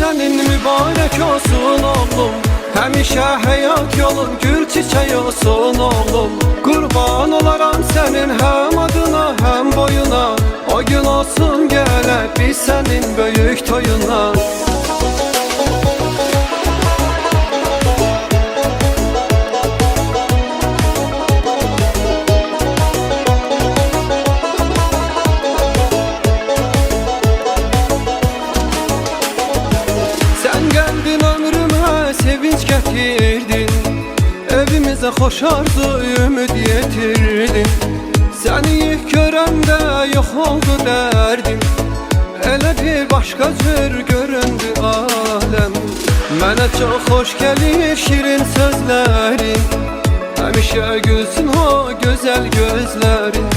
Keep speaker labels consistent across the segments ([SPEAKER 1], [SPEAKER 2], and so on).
[SPEAKER 1] senin mübarek olsun oğlum. Həmişə həyat yolun gül çiçək olsun oğlum. Qurban olaram sənin həm adına həm boyuna. O gün olsun gələk biz sənin böyük toyuna. Sevinç getirdin, evimize hoş arzu ümit yetirdin. Seni ilk görəndə yox oldu derdim, elə bir başqa cür göründü aləm. Mənə çox xoş gəlir şirin sözlərin, həmişə gülsün o gözəl gözlərin.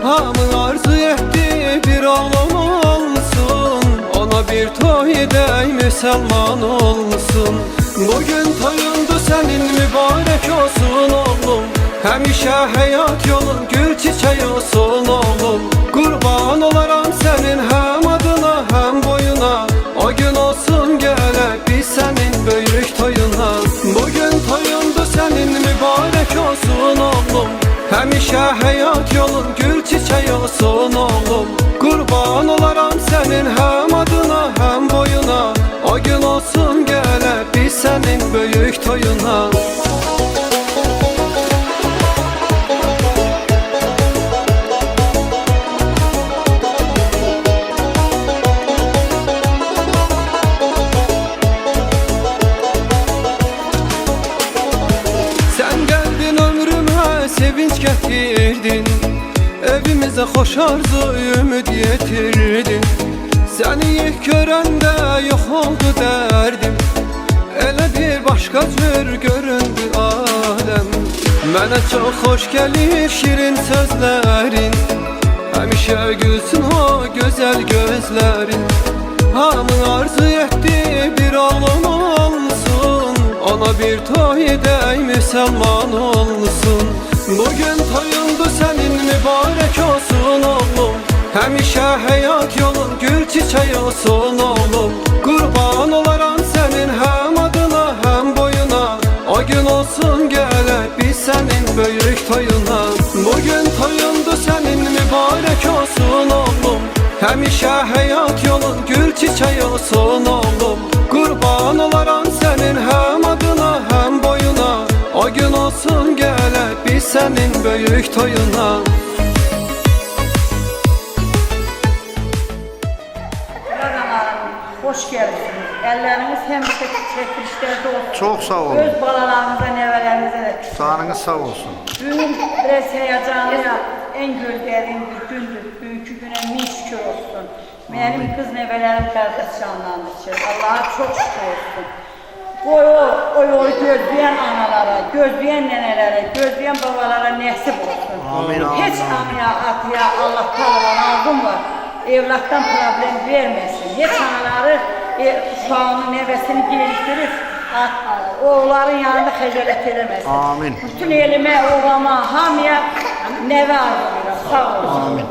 [SPEAKER 1] Hamı arzu etdi bir oğlum olsun, ona bir toy edək müsəlman olsun. Bugün toyundu senin mübarek olsun oğlum. Həmişə həyat yolun gül çiçək olsun oğlum. Qurban olaram sənin həm adına həm boyuna. O gün olsun gələk biz sənin böyük toyuna. Bugün toyundu senin mübarek olsun oğlum. Həmişə həyat yolun gül çiçək olsun oğlum. Qurban olaram sənin həm adına həm boyuna. O gün olsun gələk biz sənin böyük toyuna. Sən gəldin ömrümə sevinç gətirdin, evimizə xoş arzu ümid yetirdin. Səni ilk görəndə yox oldu dərdim, elə bir başqa cür göründü aləm. Mənə çox xoş gəlir şirin sözlərin, həmişə gülsün o gözəl gözlərin. Hamı arzu etdi bir oğlum olsun, ona bir toy edək müsəlman olsun. Bugün toyundu sənin mübarek olsun oğlum. Həmişə həyat yolun gül çiçək olsun oğlum. Qurban olaram sənin həm adına həm boyuna. O gün olsun gələk biz sənin böyük toyuna. Bugün toyundu sənin mübarek olsun oğlum. Həmişə həyat yolun gül çiçək olsun oğlum. Qurban olaram sənin həm adına həm boyuna. O gün olsun gələk biz sənin böyük toyuna.
[SPEAKER 2] Hoş geldiniz. Elleriniz hem çekilişlerde olsun.
[SPEAKER 3] Çok sağ olun.
[SPEAKER 2] Öz balalarınıza, nevelerinize de.
[SPEAKER 3] Sağlığınız sağ olsun.
[SPEAKER 2] Bugün biraz heyecanlı, en gölgelerin bir gündür. Bugünkü güne min şükür olsun. Benim kız nevelerim kardeş canlandı. Allah'a çok şükür olsun. O yolu gözleyen analara, gözleyen nenelere, gözleyen babalara nasip olsun.
[SPEAKER 3] Amin, amin.
[SPEAKER 2] Hiç amya, atıya, Allah'tan ağzım var. Evlattan problem vermesin. Hiç anaları uşağının nevesini geliştirip oğulların yanında xəcalət eləməsin.
[SPEAKER 3] Amin.
[SPEAKER 2] Bütün elime, oğlama, hamıya neve arzulayıram. Sağ olun.
[SPEAKER 3] Amin.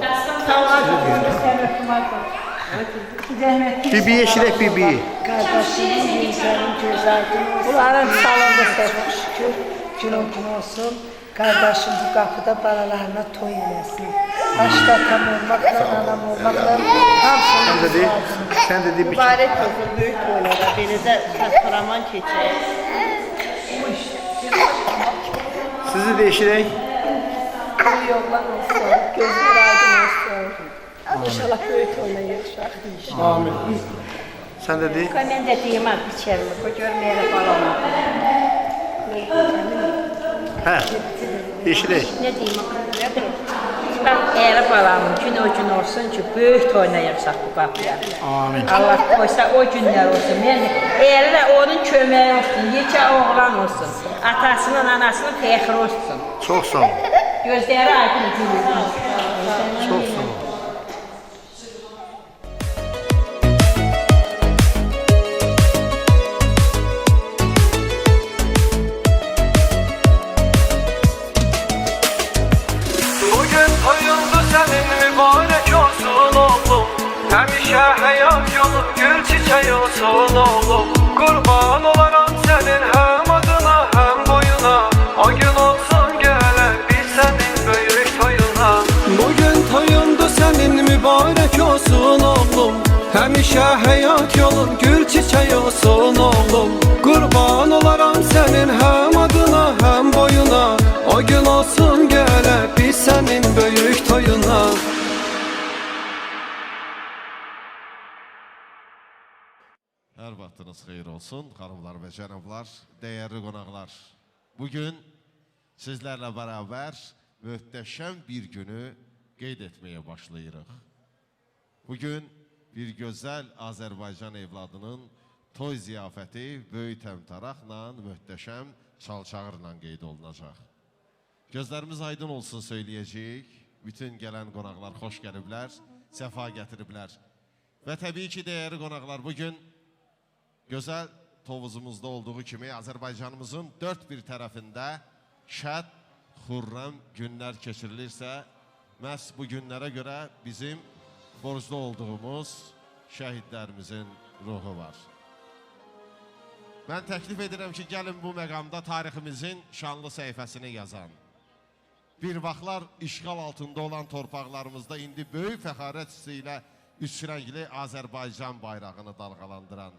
[SPEAKER 2] Sağ olun. Sen öpüm
[SPEAKER 3] Bibiye şirek bibiyi.
[SPEAKER 4] Kardeşimin yüzlerin güzeldir.
[SPEAKER 2] Bunların salonda sevmiş.
[SPEAKER 4] Günün olsun. Kardeşim bu kapıda balalarına toy eləsin. Başta tam olmakla, anam olmakla hamsını
[SPEAKER 3] Sen dedi bir
[SPEAKER 5] Mübarek olsun büyük toylara, belə də satraman keçək.
[SPEAKER 3] sizi değiştirek.
[SPEAKER 4] toy yollar olsun, gözler aydın olsun. İnşallah büyük toyuna yarışaq.
[SPEAKER 3] Amin. Sen dedi.
[SPEAKER 2] Ben de diyeyim az biçerim. Bu görmeyene balama.
[SPEAKER 3] He. Değiştirek.
[SPEAKER 5] Ne deyim? Ben eğer balam gün o gün olsun ki büyük toyuna yarışaq bu qapıya.
[SPEAKER 3] Amin.
[SPEAKER 5] Allah koysa o günler olsun. Yani eğer de onun köməyi olsun, yekə oğlan olsun. Atasının, anasının fəxri olsun.
[SPEAKER 3] Çok sağ olun.
[SPEAKER 5] Gözləri aydın gülür.
[SPEAKER 3] Çok sağ olun.
[SPEAKER 1] Bugün toyundu senin mübarek olsun oğlum. Həmişə həyat yolun gül çiçək olsun oğlum. Qurban olaram sənin həm adına, həm boyuna. O gün olsun gələr biz sənin böyük toyuna. Bugün toyundu sənin mübarək olsun oğlum. Həmişə həyat yolun gül çiçək olsun oğlum. Qurban olaram sənin həm adına, həm boyuna. O gün olsun gələr biz sənin böyük toyuna.
[SPEAKER 6] Hər vaxtınız xeyir olsun, xanımlar və cənablar, dəyərli qonaqlar. Bugün sizlərlə bərabər möhtəşəm bir günü qeyd etməyə başlayırıq. Bugün bir gözəl Azərbaycan evladının toy ziyafəti böyük təmtəraqla, möhtəşəm çalçağırla qeyd olunacaq. Gözlərimiz aydın olsun söyləyəcəyik. Bütün gələn qonaqlar xoş gəliblər, səfa gətiriblər. Və təbii ki, dəyərli qonaqlar, bugün gözəl tovuzumuzda olduğu kimi Azərbaycanımızın dörd bir tərəfində şəd, xürrəm günlər keçirilirsə, məhz bu günlərə görə bizim borclu olduğumuz şəhidlərimizin ruhu var. Mən təklif edirəm ki, gəlin bu məqamda tariximizin şanlı səhifəsini yazan, bir vaxtlar işğal altında olan torpaqlarımızda indi böyük fəxarət hissi ilə üç rəngli Azərbaycan bayrağını dalğalandıran,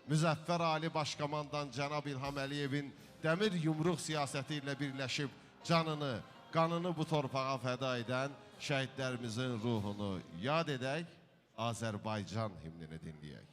[SPEAKER 6] Müzəffər Ali Başkomandan Cənab İlham Əliyevin dəmir yumruq siyasəti ilə birləşib canını, qanını bu torpağa fəda edən şəhidlərimizin ruhunu yad edək, Azərbaycan himnini dinləyək.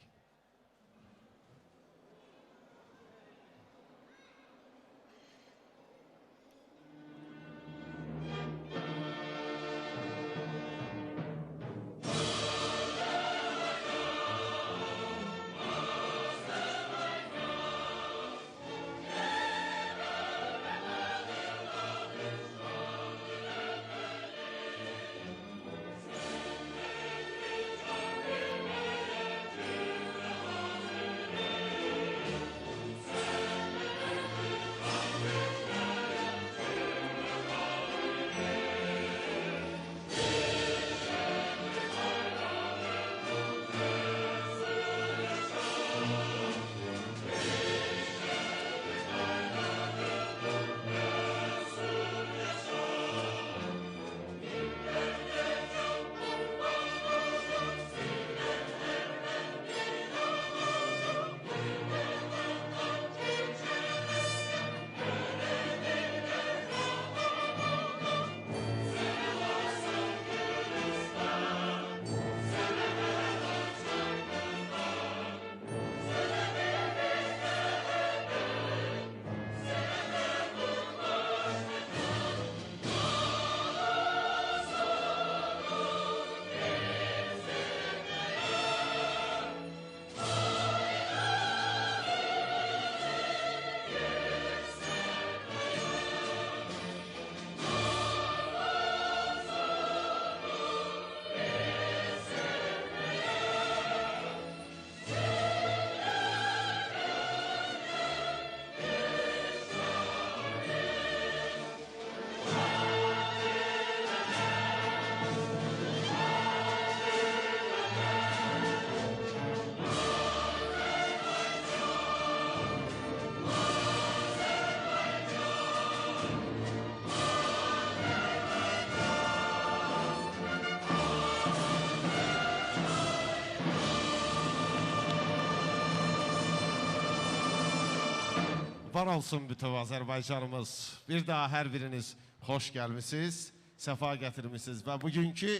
[SPEAKER 6] Var olsun bütün Azərbaycanımız. Bir daha hər biriniz xoş gəlmişsiniz, səfa gətirmişsiniz və bugünkü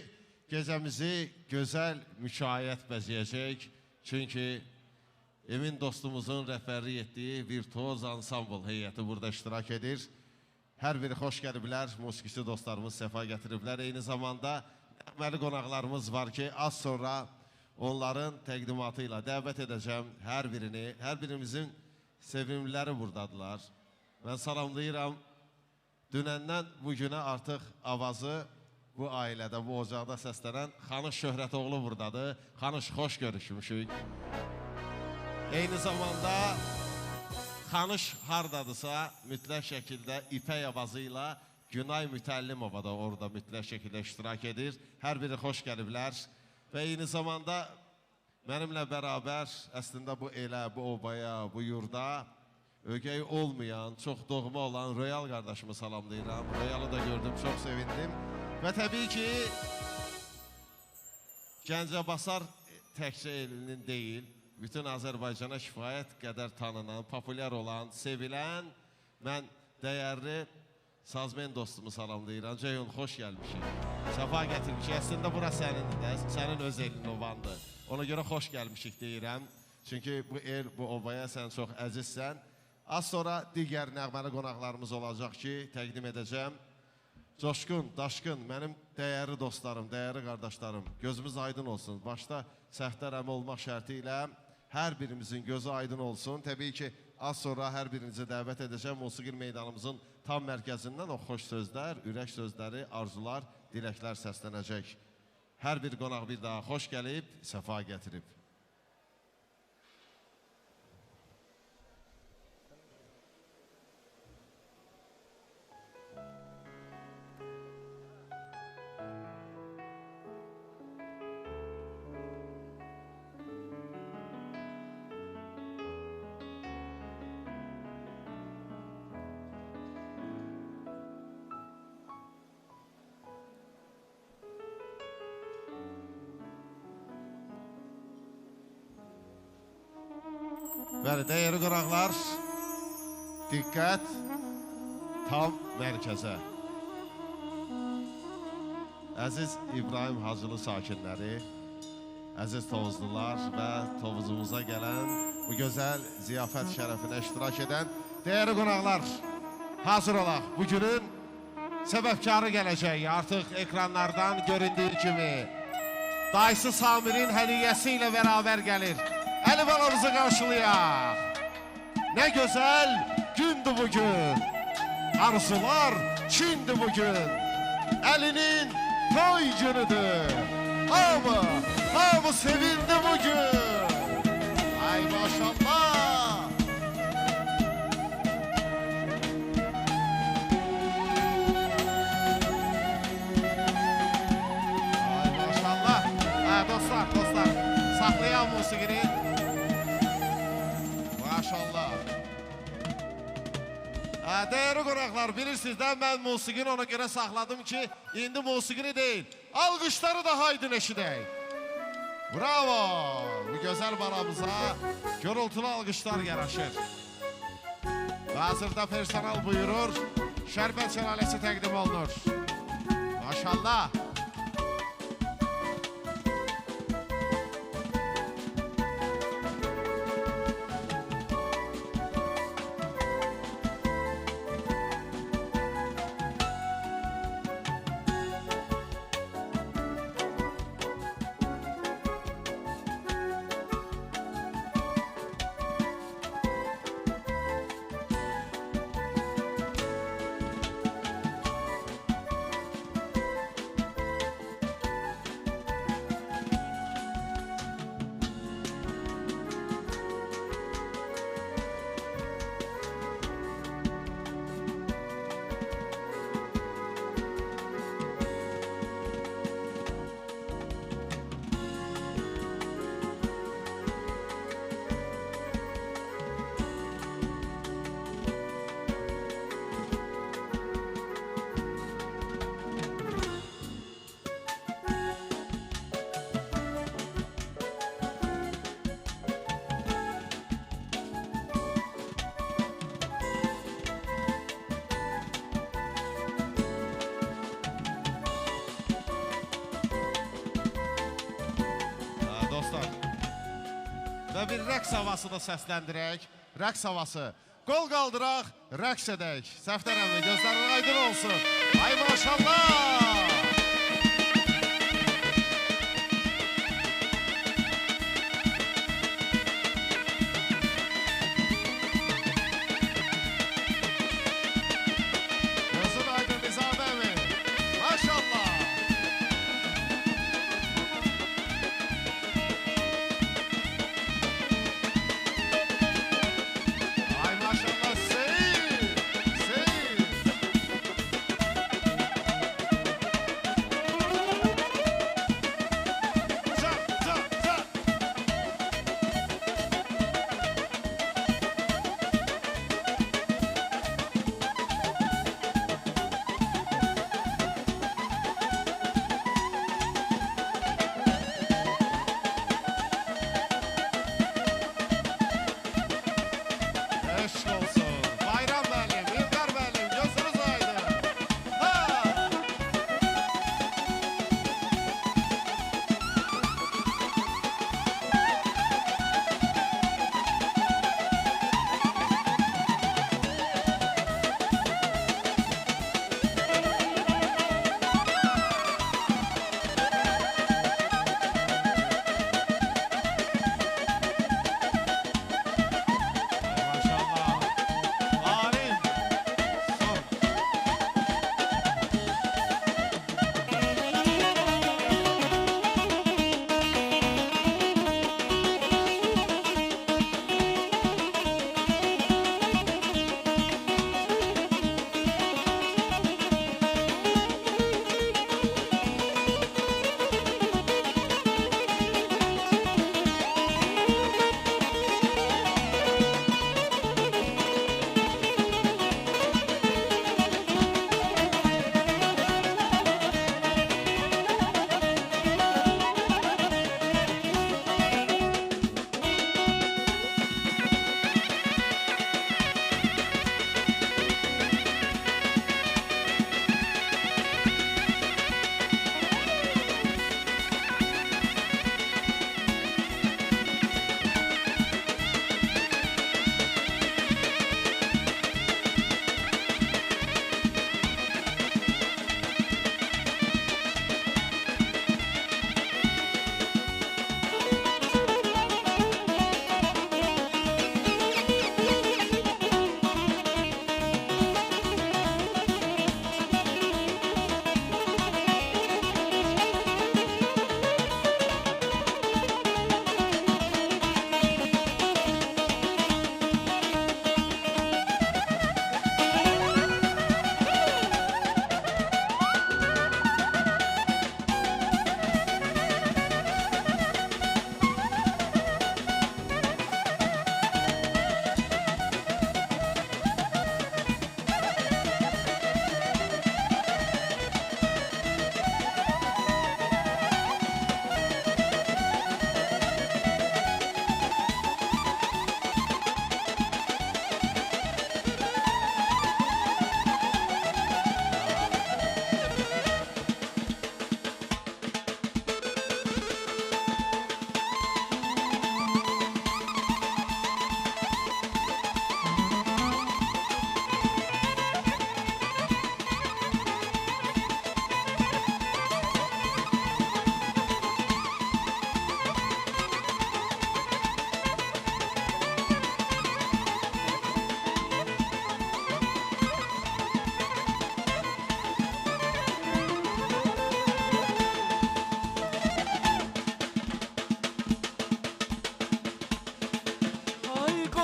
[SPEAKER 6] gecəmizi gözəl müşayiət bəzəyəcək. Çünki Emin dostumuzun rəhbərlik etdiyi virtuoz ansambl heyəti burada iştirak edir. Hər biri xoş gəliblər, musiqisi dostlarımız səfa gətiriblər. Eyni zamanda nəğməli qonaqlarımız var ki, az sonra onların təqdimatı ilə dəvət edəcəm hər birini, hər birimizin sevimliləri buradadılar. Mən salamlayıram. Dünəndən bugünə artıq avazı bu ailədə, bu ocaqda səslənən Xanış Şöhrətoğlu buradadır. Xanış, xoş görüşmüşük. Eyni zamanda Xanış hardadırsa mütləq şəkildə ipək avazı ilə Günay Mütəllimova da orada mütləq şəkildə iştirak edir. Hər biri xoş gəliblər. və eyni zamanda mənimlə bərabər əslində bu elə, bu obaya, bu yurda ögey olmayan, çox doğma olan Royal qardaşımı salamlayıram. Royalı da gördüm, çox sevindim. Və təbii ki, Gəncəbasar təkcə elinin deyil, bütün Azərbaycana kifayət qədər tanınan, populyar olan, sevilən, mən dəyərli sazmen dostumu salamlayıram. Ceyhun, xoş gəlmişik. Səfa gətirmişik. Əslində, bura sənin öz elin ovandır. Ona görə xoş gəlmişik deyirəm. Çünki bu el, bu obaya sən çox əzizsən. Az sonra digər nəğməli qonaqlarımız olacaq ki, təqdim edəcəm. Coşqun, Daşqın, mənim dəyərli dostlarım, dəyərli qardaşlarım, gözümüz aydın olsun. Başda Səhdər əmi olmaq şərti ilə hər birimizin gözü aydın olsun. Təbii ki, az sonra hər birinizi dəvət edəcəm. Musiqi meydanımızın tam mərkəzindən o xoş sözlər, ürək sözləri, arzular, diləklər səslənəcək. Hər bir qonaq bir daha xoş gəlib, səfa gətirib. Bəli, dəyərli qonaqlar, diqqət, tam mərkəzə. Əziz İbrahim Hacılı sakinləri, əziz Tovuzlular və Tovuzumuza gələn bu gözəl ziyafət şərəfinə iştirak edən dəyərli qonaqlar, hazır olaq. Bugünün səbəbkarı gələcək, artıq ekranlardan göründüyü kimi. Dayısı Samirin hədiyyəsi ilə bərabər gəlir. Əli balamızı qarşılayaq. Nə gözəl gündür bugün. Arzular Çindir bugün. Əlinin toy günüdür. Hamı sevindi bugün. Ay maşallah. Ay maşallah. Dostlar, saxlayan musiqini. Maşallah. Dəyərli qonaqlar, bilirsiniz də, mən musiqini ona görə saxladım ki, indi musiqini deyil, alqışları da haydın eşidək. Bravo! Bu gözəl balamıza gürültülü alqışlar yaraşır. Və hazırda personal buyurur, şərbət şəlaləsi təqdim olunur. Maşallah. Və bir rəqs havası da səsləndirək. Rəqs havası. Qol qaldıraq, rəqs edək. Səfdər əmi, gözlərin aydın olsun. Ay maşallah! Gözün aydın Nizam əmi. Maşallah!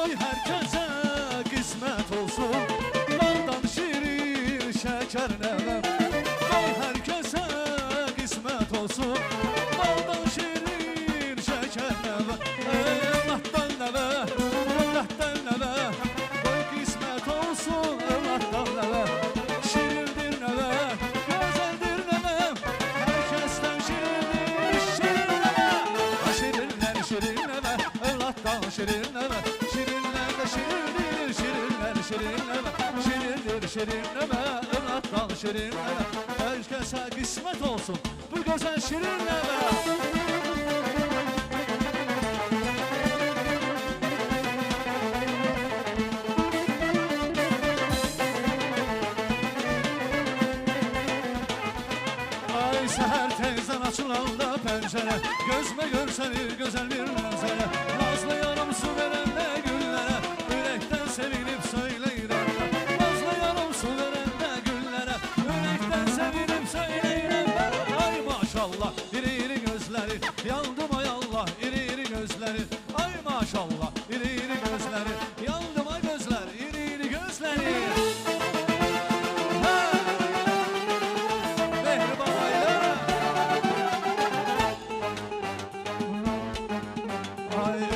[SPEAKER 7] Qoy hər kəsə qismət olsun, baldan şirin şəkər nəvəm. Qoy hər kəsə qismət olsun, baldan şirin şəkər nəvəm. Evlatdan nəvə, evlatdan nəvə, qoy qismət olsun, evlatdan nəvə. Şirindir nəvə, gözəldir nəvə, hər kəsdən şirindir, şirin nəvə. Şirinlər, şirin nəvə, evlatdan şirin nəvə. Şirinlər də şirindir, şirinlər, şirin nəvə. Şirindir, şirin nəvə, evlatdan şirin nəvə. Hər kəsə qismət olsun, bu gözəl şirin nəvə. Ay səhər tezdən açılanda pəncərə, gözmə görsənir gözəl bir mənzərə. Nazlı yarım su verəndə güllərə, ürəkdən sevinib söyləyirəm. Nazlı yarım su verəndə güllərə, ürəkdən sevinib söyləyirəm. Ay maşallah, iri-iri gözləri, yandım ay Allah, iri-iri gözləri. Ay maşallah, iri-iri gözləri, yandım ay gözlər, iri-iri gözləri.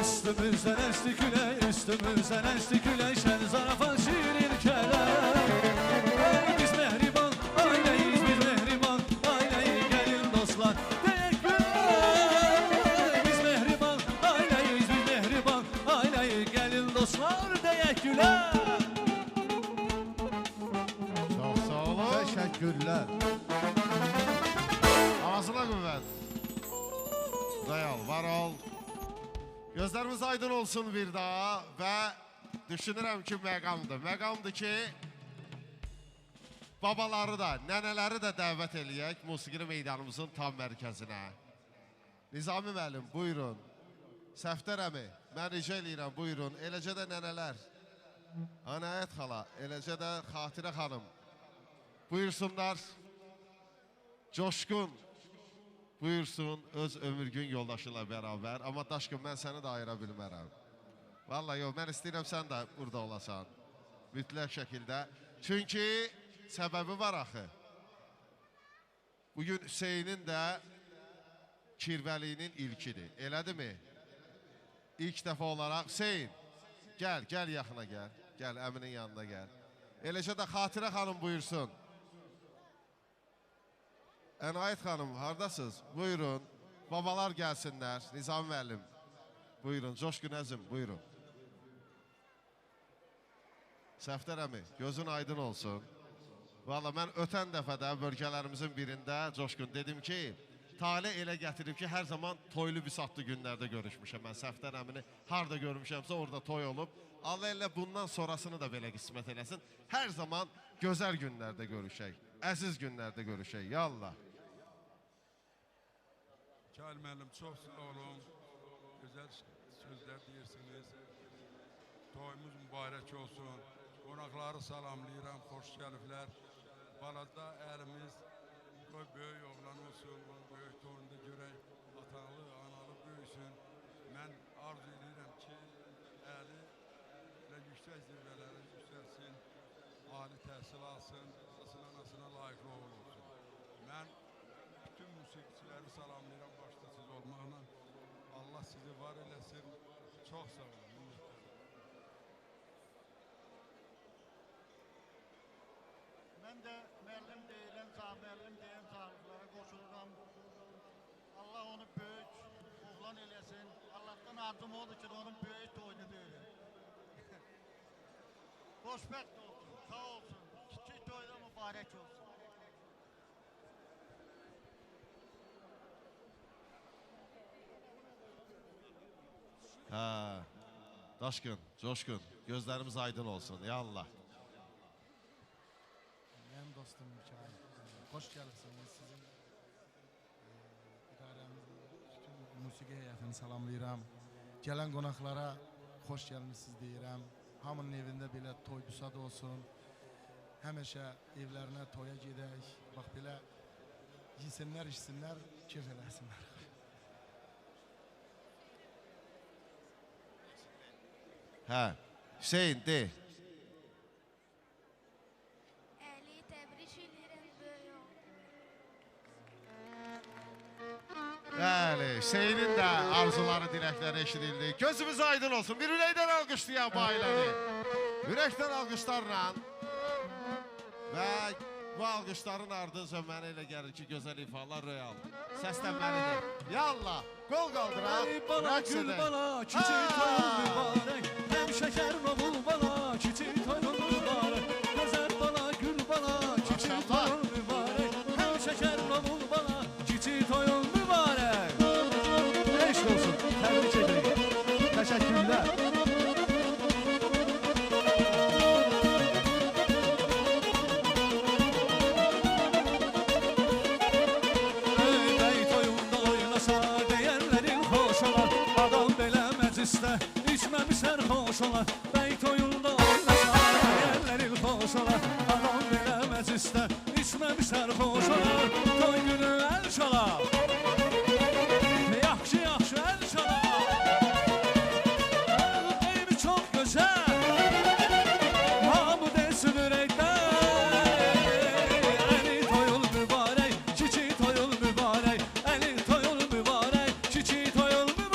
[SPEAKER 7] Üstümüzden esti küley, üstümüzden esti küley, şen zarafan şirin keley. Biz mehriban aileyiz, biz mehriban aileyiz, gelin dostlar deyek güler. Biz mehriban aileyiz, biz mehriban aileyiz, gelin dostlar deyek güler.
[SPEAKER 6] Çok sağ olun.
[SPEAKER 7] Teşekkürler.
[SPEAKER 6] Ağzına qüvvət. Dayal, var ol. Gözlərimiz aydın olsun bir daha və düşünürəm ki, məqamdır. Məqamdır ki, babaları da, nənələri də dəvət eləyək musiqili meydanımızın tam mərkəzinə. Nizami müəllim, buyurun. Səfdər əmi, mən rica eləyirəm, buyurun. Eləcə də nənələr, Anayət xala, eləcə də Xatirə xanım. Buyursunlar, Coşqun. Buyursun öz ömürgün yoldaşı ilə bərabər. Amma Daşqın, mən səni də ayıra bilmərəm. Vallahi yox, mən istəyirəm sən də burada olasan. Mütləq şəkildə. Çünki səbəbi var axı. Bugün Hüseynin də kirvəliyinin ilkidir. Elədir mi? İlk dəfə olaraq Hüseyin, gəl yaxına gəl. Gəl, əminin yanına gəl. Eləcə də Xatirə xanım buyursun. Ənayət xanım, haradasınız? Buyurun. Babalar gəlsinlər. Nizami müəllim. Buyurun. Coşqun Əzim, buyurun. Səfdər əmi, gözün aydın olsun. Valla mən ötən dəfədə bölgələrimizin birində Coşqun dedim ki, talih elə gətirib ki, hər zaman toylu bisatlı günlərdə görüşmüşəm. Mən Səfdər əmini harada görmüşəmsə orada toy olub. Allah elə bundan sonrasını da belə qismət eləsin. Hər zaman gözəl günlərdə görüşək. Əziz günlərdə görüşək. Yallah.
[SPEAKER 8] Kəl müəllim, çox sağ olun. Gözəl sözlər deyirsiniz. Toyumuz mübarək olsun. Qonaqları salamlayıram, xoş gəliblər. Balada ərimiz qoy böyük oğlan olsun, böyük toyunda görək, atalı, analı böyüsün. Mən arzu edirəm ki, əli və yüksək zirvələri yüksəlsin, ali təhsil alsın, anasına layiqli oğul olsun. Mən bütün musiqiçiləri salamlayıram, başda siz olmaqla. Allah sizi var eləsin. Çox sağ olun.
[SPEAKER 9] Mən də müəllim deyilən, müəllim deyən sağlıqlara qoşuluram. Allah onu böyük oğlan eləsin. Allah'tan arzum odur ki, onun böyük toyunu deyilin. Xoşbəxt olsun, sağ olsun. Kiçik toyda mübarək olsun.
[SPEAKER 6] Hə, Daşqın, Coşqun, gözlərimiz aydın olsun, ya Allah.
[SPEAKER 10] Mənim dostum Mikail, xoş gəlirsiniz. Sizin idarəmizin bütün musiqi heyətini salamlayıram. Gələn qonaqlara xoş gəlmişsiniz deyirəm. Hamının evində belə toy büsad olsun. Həmişə evlərinə toya gedək. Bax belə yesinlər, içsinlər, keyf eləsinlər.
[SPEAKER 6] Hə, Hüseyin, de.
[SPEAKER 11] Əli təbrik edirəm böyük
[SPEAKER 6] Bəli, Hüseynin də arzuları, diləkləri eşidildi. Gözümüz aydın olsun. Bir ürəkdən alqışlayaq bu ailəni. Ürəkdən alqışlarla və bu alqışların ardınca mənə elə gəlir ki, gözəl ifalar real. Səslənməlidir. Yallah, qol qaldıraq, rəqs edək.
[SPEAKER 7] Bana, kiçik toyun mübarək, həm şəkər novul bana, kiçik toyun mübarək. Gözəl bana, gül bana, kiçik toyun mübarək, həm şəkər novul bana, kiçik toyun mübarək. Eşq olsun, təbrik edək. Təşəkkürlər. İçməmişlər xoş olar, bəy toyunda oynasa, yerlərin xoş olar. Adam belə məclisdə içməmişlər xoş olar, toy günü əl çalar. Yaxşı, yaxşı əl çalar. Eybi çox gözəl, hamı desin ürəkdən. Əli toyul mübarək, kiçik toyul mübarək, əli toyul mübarək, kiçik toyul mübarək.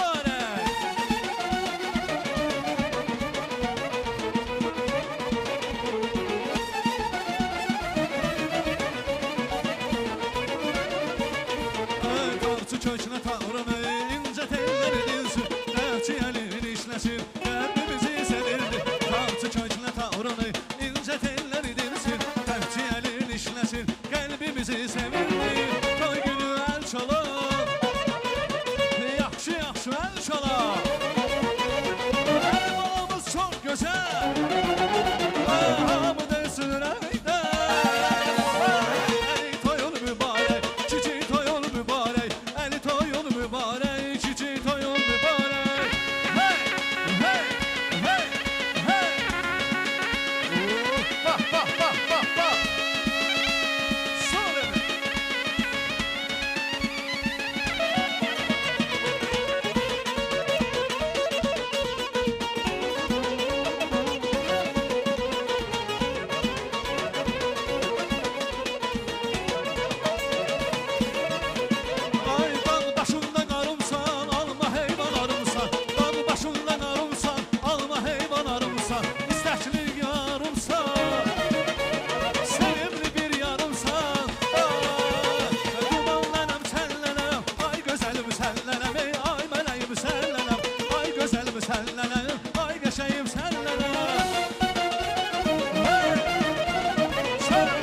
[SPEAKER 7] Kökünə tavrını, incə telləri dilsin, rəhçi əlin işləsin, qəlbimizi sevirdi. Tarçı kökünə tavrını, incə telləri dilsin, rəhçi əlin işləsin, qəlbimizi sevirdi. Toy günü əl çalar, yaxşı, yaxşı əl çalar. Əlbalımız çox gözəl, hamı desin ürəkdən. Əli toyun mübarək, kiçik toyun mübarək, əli toyun mübarək, kiçik toyun mübarək. Hey, hey, hey, hey. Bak, bak, bak, bak, bak. Sonra ay dağ başında qarımsan, alma heyvan arımsan. Dağ başında qarımsan, alma heyvan arımsan. İstəkli yarımsan, sevimli bir yarımsan. Dumanlanam, səllənəm, ay gözəlim səllənəm. Ey ay mələyim səllənəm, ay gözəlim səllənəm, ay qəşəyim səllənəm. Hey, sən-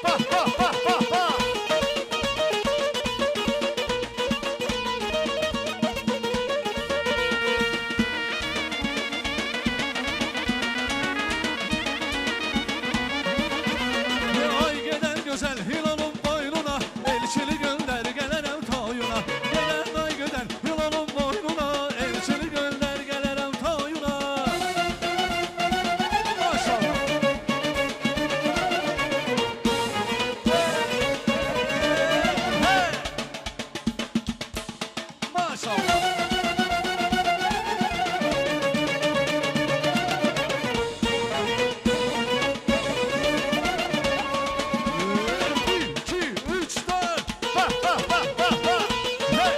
[SPEAKER 7] Bak, bak, bak, bak, bak. Ay gedər gözəl Hilalın boynuna, elçili göndər gələrəm toyuna. Gedər ay gedər Hilalın boynuna, elçili göndər gələrəm toyuna. Maşallah. Hey! Maşallah. Bir, iki, üç, dört. Bak, bak, bak, bak, bak. Hey!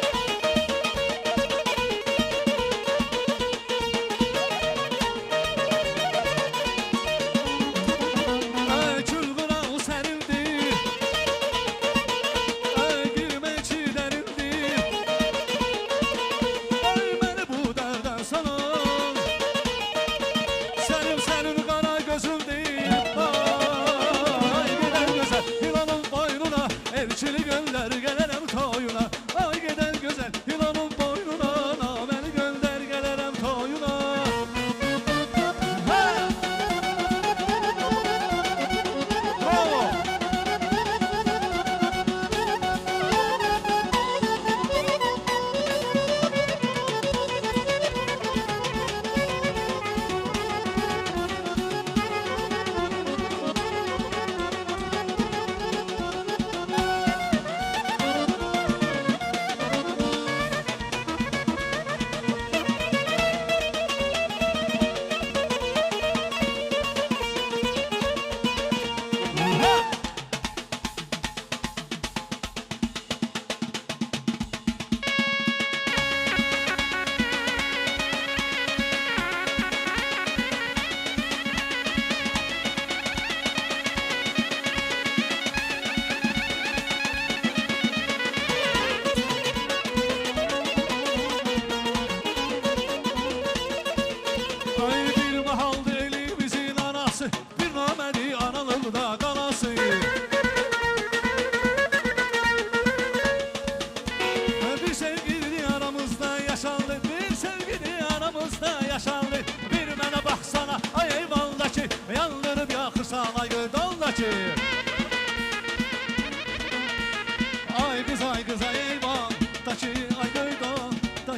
[SPEAKER 7] Külbürağı sərildi, girməkçi dərildi.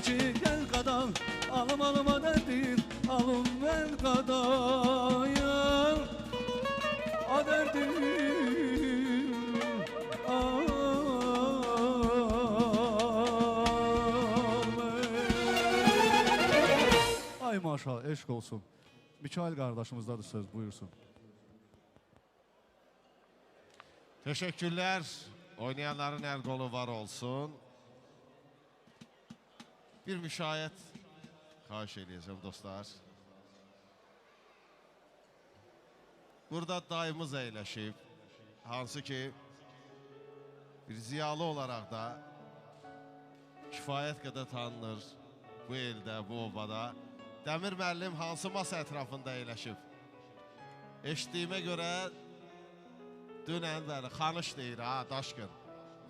[SPEAKER 7] ki gel qadan alım alıma derdin alım ver qadan a derdim Ay maşallah eşq olsun Mikail qardaşımızdadır söz buyursun
[SPEAKER 6] Teşekkürler. Oynayanların el qolu var olsun. Bir müşahiət xahiş edəcəm dostlar. Burada dayımız əyləşib. Hansı ki bir ziyalı olaraq da kifayət qədər tanınır bu eldə, bu obada. Dəmir müəllim hansı masa ətrafında əyləşib? Eşitdiyimə görə dünən bəli, Xanış deyir, ha, Daşqın.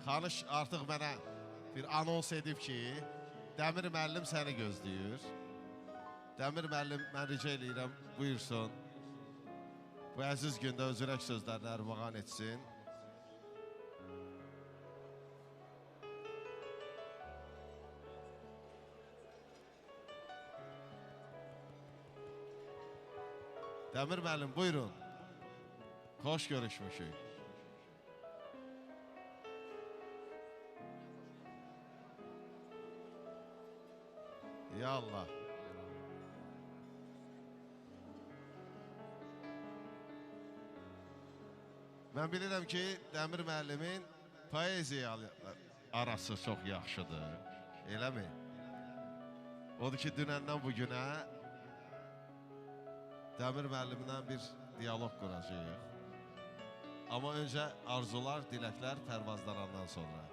[SPEAKER 6] Xanış artıq mənə bir anons edib ki, Dəmir müəllim səni gözləyir. Dəmir müəllim, mən rica edirəm, buyursun. Bu əziz gündə özürək sözlərini ərmağan etsin. Dəmir müəllim, buyurun. Xoş görüşmüşük. Ya Allah. Mən bilirəm ki, Dəmir müəllimin poeziya arası çox yaxşıdır. Eləmi? Odur ki, dünəndən bugünə Dəmir müəllimdən bir diyalog quracağıq. Amma öncə arzular, diləklər pərvazlarandan sonra.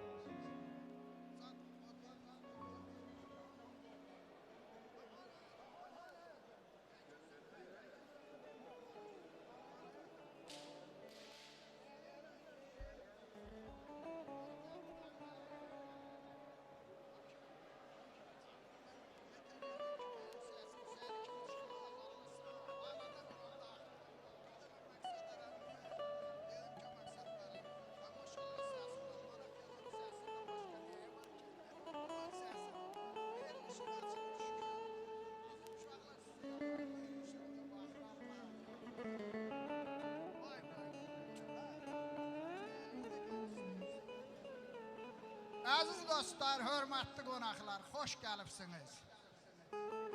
[SPEAKER 9] Aziz dostlar, hörmətli qonaqlar, xoş gəlibsiniz.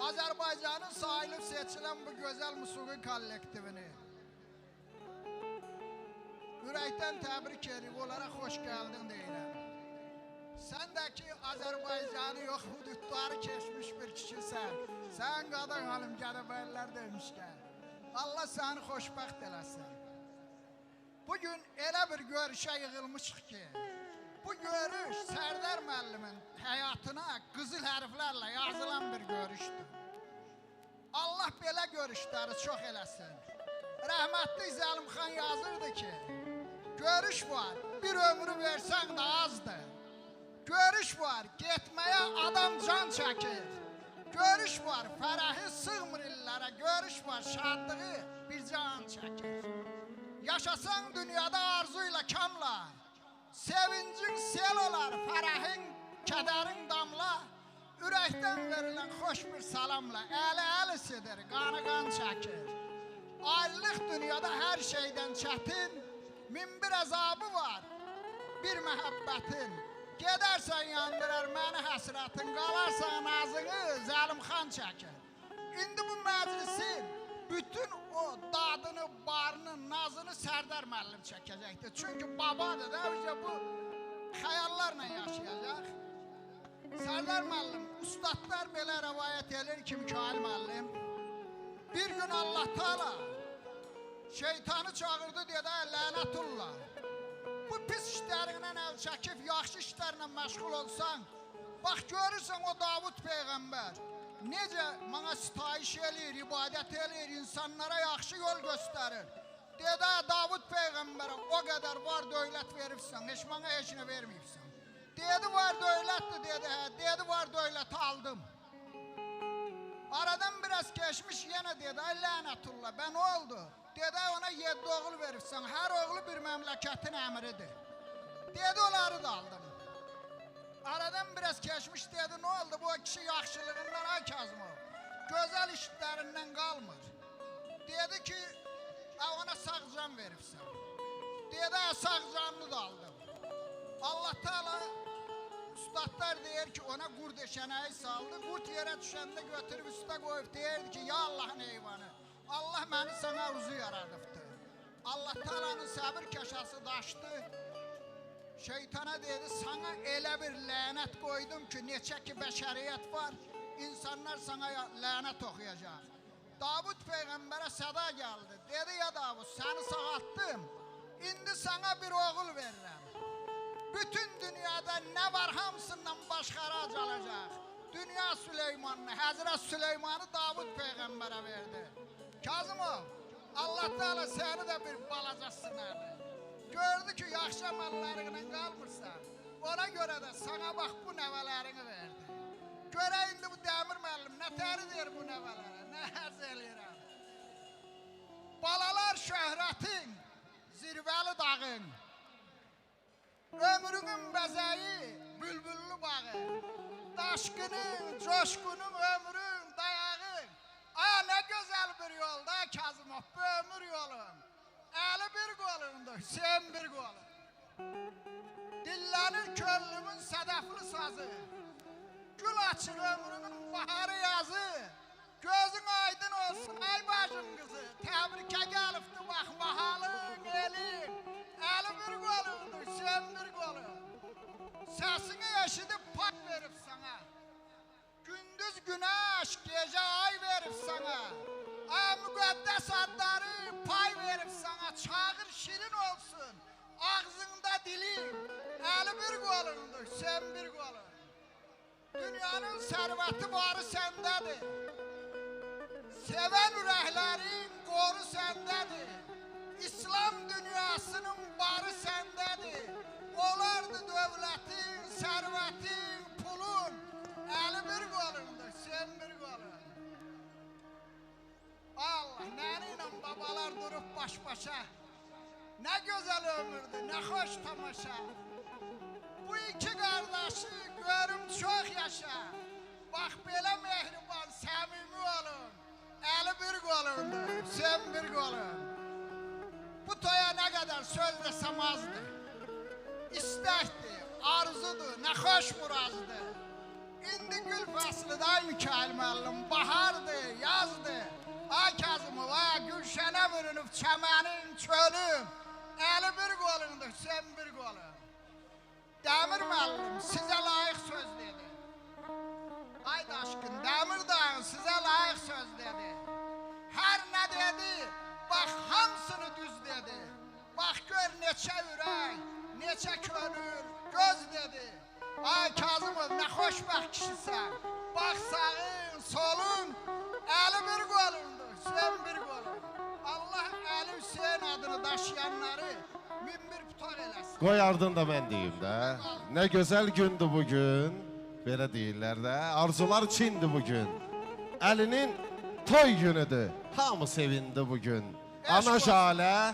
[SPEAKER 9] Azərbaycanın sayılıb seçilən bu gözəl musiqi kollektivini ürəkdən təbrik edib, onlara xoş gəldin deyirəm. Sən də ki, Azərbaycanı yox, hududları keçmiş bir kişisən. Sən qadan alım Gədəbəylər demişkən. Allah səni xoşbəxt eləsin. Bugün elə bir görüşə yığılmışıq ki, bu görüş Sərdar müəllimin həyatına qızıl hərflərlə yazılan bir görüşdür. Allah belə görüşləri çox eləsin. Rəhmətli Zəlimxan yazırdı ki, görüş var, bir ömrü versən də azdır. Görüş var, getməyə adam can çəkir. Görüş var, fərəhi sığmır illərə. Görüş var, şadlığı bir can çəkir. Yaşasan dünyada arzuyla kamla, sevincin sel olar, fərəhin, kədərin damla. Ürəkdən verilən xoş bir salamla, əli sidir, qanı qan çəkir. Ayrılıq dünyada hər şeydən çətin, min bir əzabı var, bir məhəbbətin. Gedərsən yandırar məni həsrətin, qalarsan nazını Zəlimxan çəkir. İndi bu məclisin bütün o dadını, barını, nazını Sərdar müəllim çəkəcəkdir. Çünki babadır da, bu xəyallarla yaşayacaq. Sərdar müəllim, ustadlar belə rəvayət edir ki, Mikail müəllim, bir gün Allah Teala şeytanı çağırdı dedə lənətullah. Bu pis işlərindən əl çəkib, yaxşı işlərlə məşğul olsan, bax görürsən o Davud Peyğəmbər necə mənə sitayiş eləyir, ibadət eləyir, insanlara yaxşı yol göstərir. Dedə Davud Peyğəmbərə o qədər var dövlət veribsən, heç mənə heç nə verməyibsən. Dedi var dövlətdir, dedi var dövləti aldım. Aradan biraz keçmiş yenə dedi, ay lənətullah, bə nə oldu? Dedi ona 7 oğul veribsən, hər oğlu bir məmləkətin əmridir. Dedi onları da aldım. Aradan biraz geçmiş dedi, ne oldu bu kişi yaxşılığından ay Kazımov? Güzel işlerinden kalmır. Dedi ki, ona sağ can veripsən. Dedi, sağ canını da aldım. Allah Teala ustadlar deyir ki, ona qurd eşənəyi saldı. Qurd yerə düşəndə götürüb üstə qoyub deyirdi ki, ya Allah'ın eyvanı, Allah məni sana uzu yaradıbdır. Allah Teala'nın sabır kaşası daşdı. Şeytana dedi, sana elə bir lənət qoydum ki, neçə ki bəşəriyyət var, insanlar sana lənət oxuyacaq. Davud Peyğəmbərə səda gəldi. Dedi, ya Davud, səni sağaltdım, indi sana bir oğul verirəm. Bütün dünyada nə var hamısından başxarac alacaq. Dünya Süleymanını, Həzrət Süleymanı Davud Peyğəmbərə verdi. Kazımov, Allah Teala səni də bir balaca sınardı. Gördü ki, yaxşı əməllərinlə qalmırsan, ona görə də sana bax bu nəvələrini verdi. Görə indi bu Dəmir müəllim nə təridir bu nəvələrə, nə ərz eləyirəm. Balalar şöhrətin, zirvəli dağın, ömrünün bəzəyi, bülbüllü bağı, daşqının, coşqunun, ömrün, dayağın. Aya nə gözəl bir yolda Kazımov, bu ömür yolun. Əli bir qolundur, Hüseyin bir qolun. Dillənir köllümün sədəfli sazı, gül açır ömrünün baharı yazı. Gözün aydın olsun ay bacım qızı, təbrikə gəlibdi bax mahalın, elin. Əli bir qolundur, Hüseyin bir qolun. Səsini eşidib pay verib sana, gündüz güneş, gecə ay verib sana. Ay müqəddəs adları pay verib sana, çağır şirin olsun, ağzında dilin, əli bir qolundur, sen bir qolun. Dünyanın sərvəti varı səndədir, sevən ürəklərin qoru səndədir, İslam dünyasının barı səndədir, olardı dövlətin, sərvətin, pulun, əli bir qolundur, sen bir qolun. Allah, nəniylə babalar durub baş-başa, nə gözəl ömürdür, nə xoş tamaşa. Bu iki qardaşı görüm çox yaşa, bax belə mehriban, səmimi olun, əli bir qolundur, sen bir qolun. Bu toya nə qədər söz desəm azdır, istəkdir, arzudur, nə xoş murazdır. İndi gül fəslidir, ay Mikail müəllim, bahardır, yazdır. Ay Kazımov, ay gülşənə vürünüb çəmənin, çölüm, əli bir qolundur, sen bir qolun. Dəmir müəllim, sizə layiq söz dedi. Ay daşqın, Dəmir dağın sizə layiq söz dedi. Hər nə dedi, bax hamısını düz dedi. Bax gör neçə ürək, neçə könül, göz dedi. Ay Kazımov, nə xoşbəxt kişisən. Bax sağın, solun, əli bir qolundur, sen bir qolun. Allah Əli Hüseyin adını daşıyanları min bir putar eləsin.
[SPEAKER 6] Qoy ardın da mən deyim də. Nə gözəl gündür bugün, belə deyirlər də. Arzular içindir bugün. Əlinin toy günüdür, hamı sevindi bugün. Ana Jalə,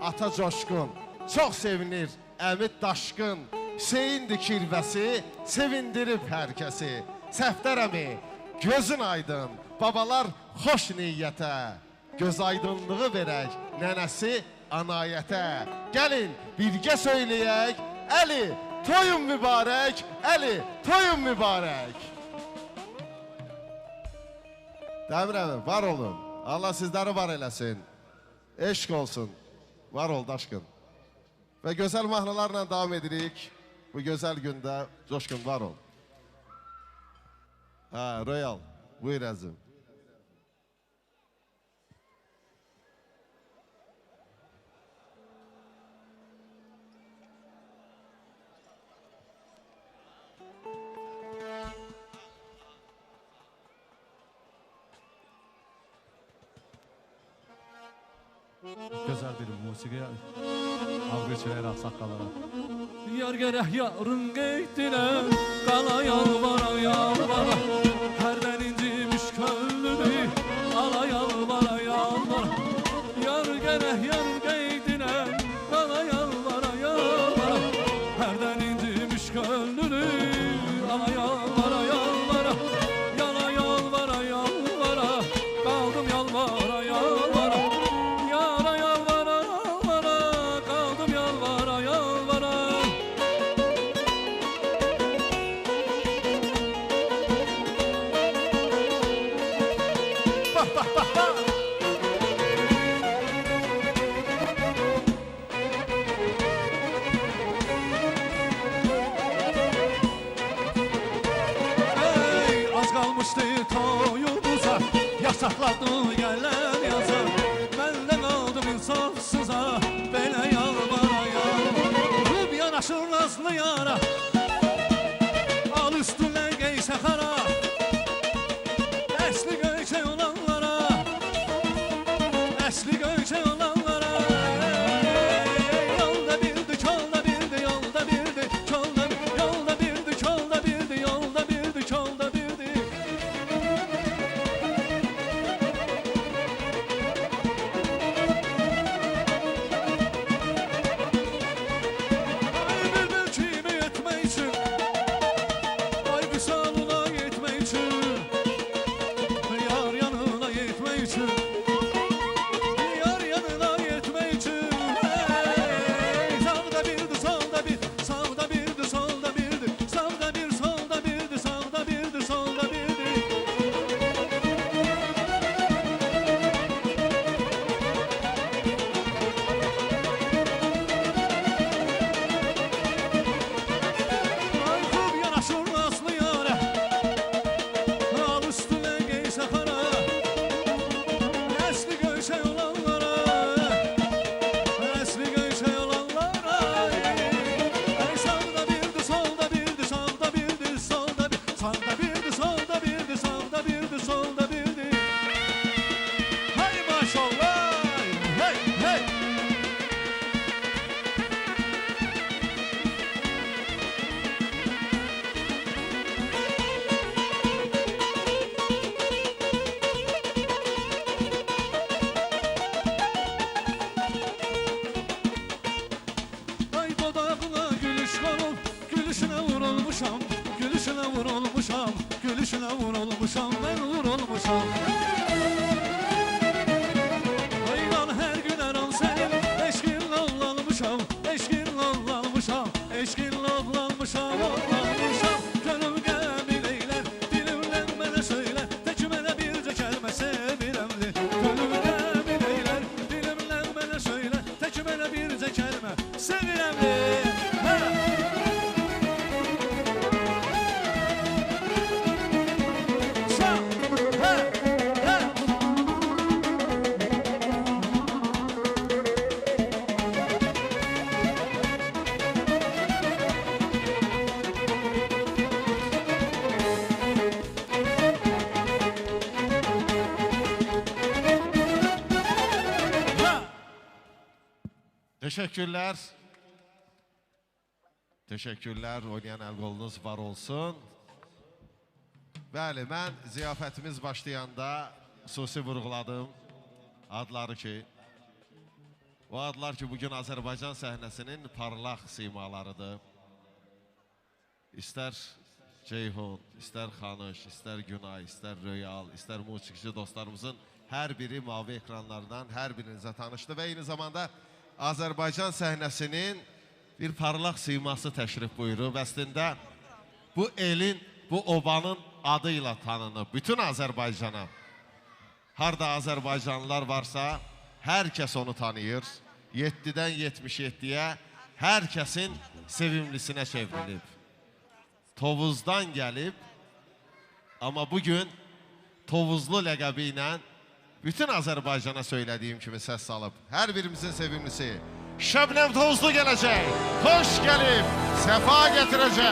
[SPEAKER 6] ata Coşqun, çox sevinir, əmi Daşqın. Hüseyindir kirvəsi, sevindirib hər kəsi. Səfdər əmi, gözün aydın, babalar xoş niyyətə. Göz aydınlığı verək, nənəsi anayətə. Gəlin, birgə söyləyək, Əli, toyun mübarək, Əli, toyun mübarək. Dəmir əmi, var olun. Allah sizləri var eləsin. Eşq olsun. Var ol, Daşqın. Və gözəl mahnılarla davam edirik. Bu gözəl gündə Coşqun, var ol. Royal, buyur əzim.
[SPEAKER 7] Gözəl bir musiqiyə alqış verək saqqalara. Yar gərək yarın qeydinə, qala yalvara yalvara, hərdən incimiş könlümü, ala yalvara yalvara. Yar gərək yarın qeydinə, qala yalvara yalvara, hərdən incimiş könlümü. Bak bak bak bak. Ey, az kalmıştı toyumuza, yasakladı gelen yaza. Ben de kaldım insafsıza, böyle yalvara yalvara. Bir yanaşır nazlı yara, al üstüne giyse kara. Esli göyçe olanlara, esli göyçe olanlara. Yolda birdi, çolda birdi, yolda birdi, çolda birdi, yolda birdi, çolda birdi, yolda birdi, çolda birdi. Ay bülbül çiğmi etme için, ay visalına gitme için. Yar yanına gitme için, yar yanına gitme için. Hey, sağda birdi, solda bir, sağda birdi, solda birdi, sağda bir, solda birdi, sağda birdi, solda birdi. Ay kub yanaşır nazlı yâre, al üstüne giyse kara. Esli göyşe olanlara, esli göyşe olanlara. Ey sağda birdi, solda birdi, sağda birdi, solda bir, sağda birdi, solda birdi, sağda birdi, solda birdi. Hay maşallah, hey hey. Ay dodağına gülüş konul, gülüşüne vurulmuşam, gülüşüne vurulmuşam, gülüşüne vurulmuşam, ben vurulmuşam. Ay lan her gün her an senin eşkinle ollanmışam, eşkinle ollanmışam, eşkinle ollanmışam, ollanmışam. Gönül gemil eyler, dilimden bana söyle, tekümene birce kelime seviremli. Gönül gemil eyler, dilimden bana söyle, tekümene birce kelime seviremli. Ha! Sağ, ha, ha. Ha!
[SPEAKER 6] Teşekkürler. Teşekkürler. Oynayan el qolunuz var olsun. Bəli, mən ziyafətimiz başlayanda xüsusi vurğuladım adları ki, o adlar ki, bugün Azərbaycan səhnəsinin parlaq simalarıdır. İstər Ceyhun, istər Xanış, istər Günay, istər Röyal, istər musiqiçi dostlarımızın hər biri mavi ekranlardan hər birinizə tanışdı və eyni zamanda Azərbaycan səhnəsinin bir parlaq siması təşrif buyurub. Əslində bu elin, bu obanın adıyla tanınıb bütün Azərbaycana. Harda Azərbaycanlılar varsa hər kəs onu tanıyır. 7-dən 77-yə hər kəsin sevimlisinə çevrilib. Tovuzdan gəlib, amma bugün Tovuzlu ləqəbi ilə bütün Azərbaycana söylədiyim kimi səs salıb. Hər birimizin sevimlisi Şəbnəm Tovuzlu gələcək. Xoş gəlib, səfa gətirəcək.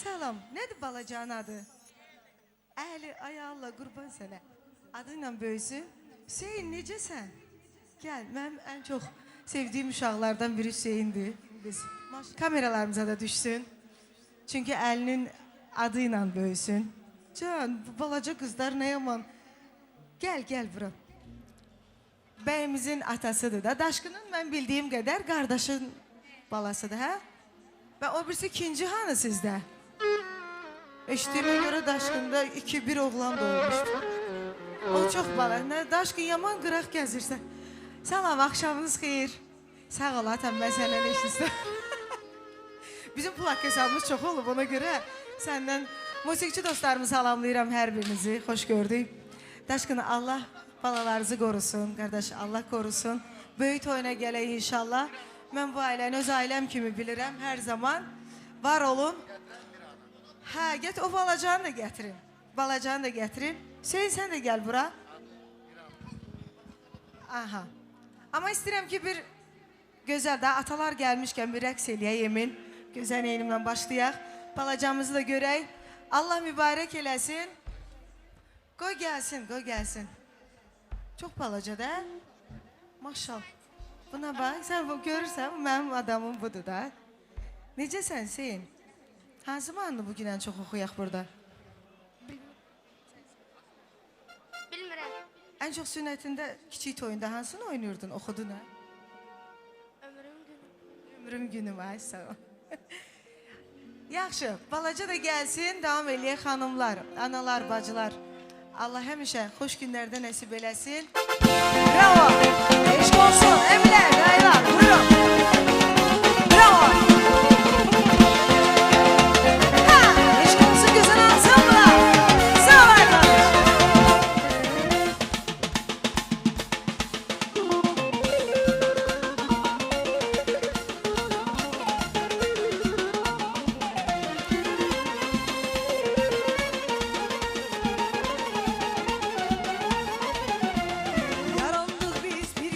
[SPEAKER 12] Salam, nədir balacanın adı? Əli, ay Allah, qurban sənə. Adıyla böyüsün. Hüseyin, necəsən? Gəl, mənim ən çox sevdiyim uşaqlardan biri Hüseyindir. Biz kameralarımıza da düşsün. Çünki Əlinin adıyla böyüsün. Can, bu balaca qızlar nə yaman. Gəl bura. Bəyimizin atasıdır da. Daşqının mən bildiyim qədər qardaşın balasıdır, hə? Və o birisi ikinci hanı sizdə? Eşitdiyimə görə Daşqında 2-1 oğlan doğmuşdu. O çox bala. Daşqın yaman qıraq gəzirsən. Salam, axşamınız xeyir. Sağ ol, atam, mən səndən eşitdim. Bizim plak hesabımız çox olub, ona görə səndən musiqiçi dostlarımı salamlayıram hər birinizi. Xoş gördük. Daşqın, Allah balalarınızı qorusun, qardaş, Allah qorusun. Böyük toyuna gələk inşallah. Mən bu ailəni öz ailəm kimi bilirəm, hər zaman. Var olun. Hə, get o balacanı da gətirin. Balacanı da gətirin. Hüseyin, sən də gəl bura. Aha. Amma istəyirəm ki, bir gözəl də atalar gəlmişkən bir rəqs eləyək Emin. Gözəl eynimlə başlayaq. Balacamızı da görək. Allah mübarək eləsin. Qoy gəlsin, qoy gəlsin. Çox balaca da. Maşallah. Buna bax, sən görürsən, mənim adamım budur da. Necəsən Hüseyin? Hansı mahnı bugün ən çox oxuyaq burada?
[SPEAKER 11] Bilmirəm.
[SPEAKER 12] Ən çox sünnətində, kiçik toyunda hansını oynuyordun, oxudun ha?
[SPEAKER 11] Ömrüm günü.
[SPEAKER 12] Ömrüm günü var, sağ ol. Yaxşı, balaca da gəlsin, davam eləyək xanımlar, analar, bacılar. Allah həmişə xoş günlərdə nəsib eləsin. Bravo! Eşq olsun, evlər, dayılar, buyurun. Bravo! Ha! Eşq olsun, gözün ansambla. Sağ ol arkadaş.
[SPEAKER 13] Yarandık biz bir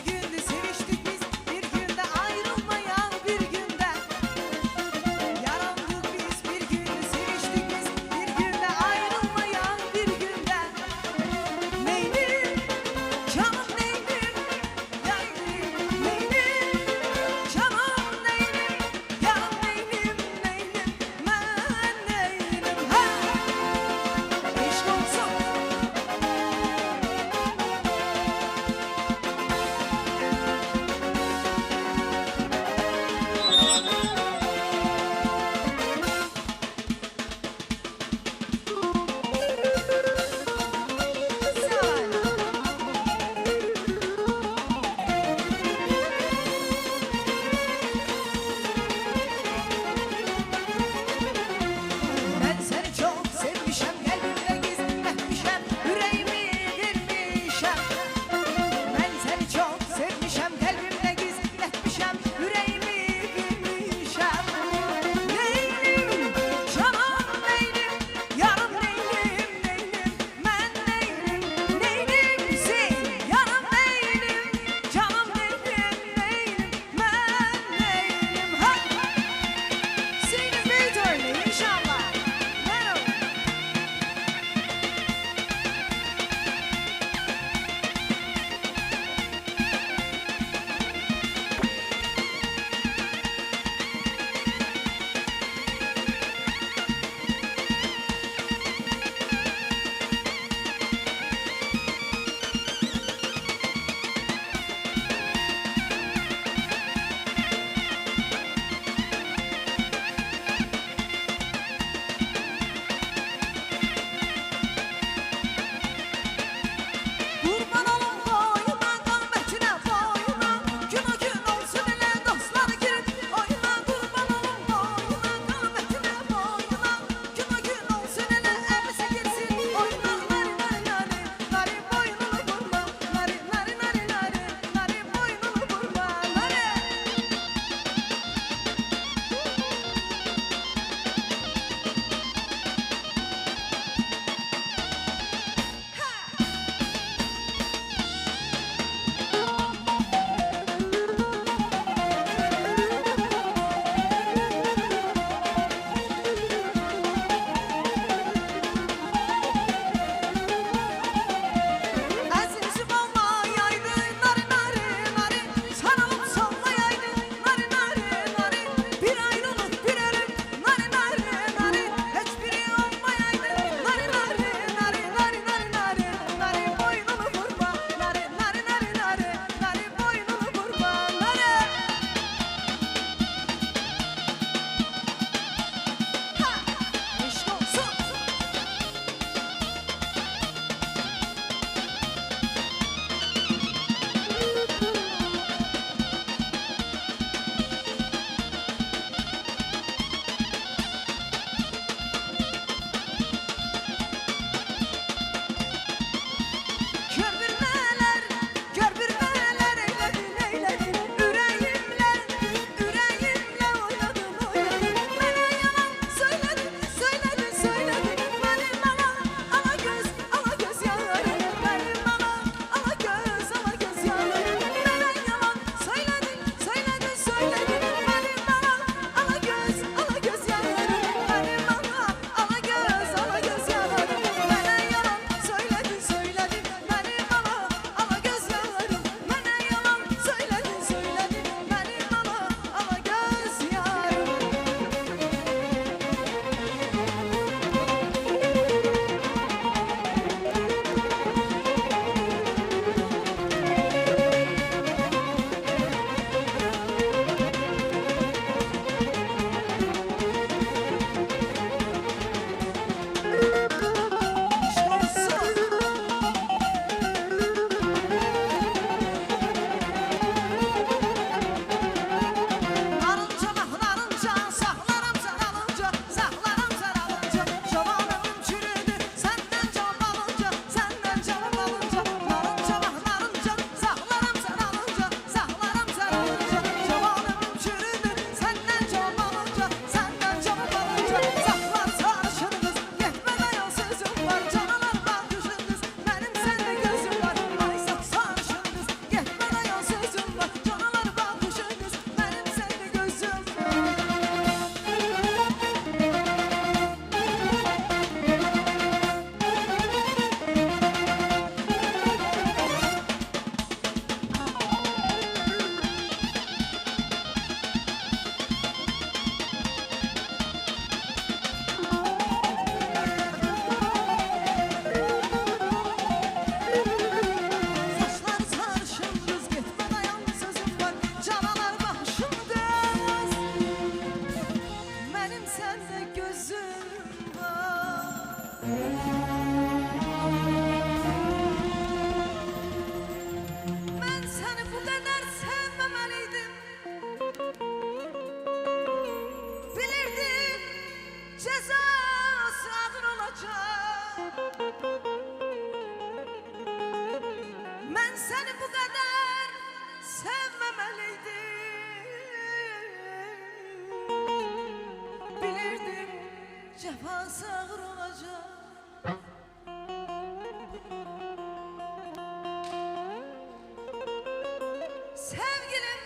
[SPEAKER 12] Sevgilim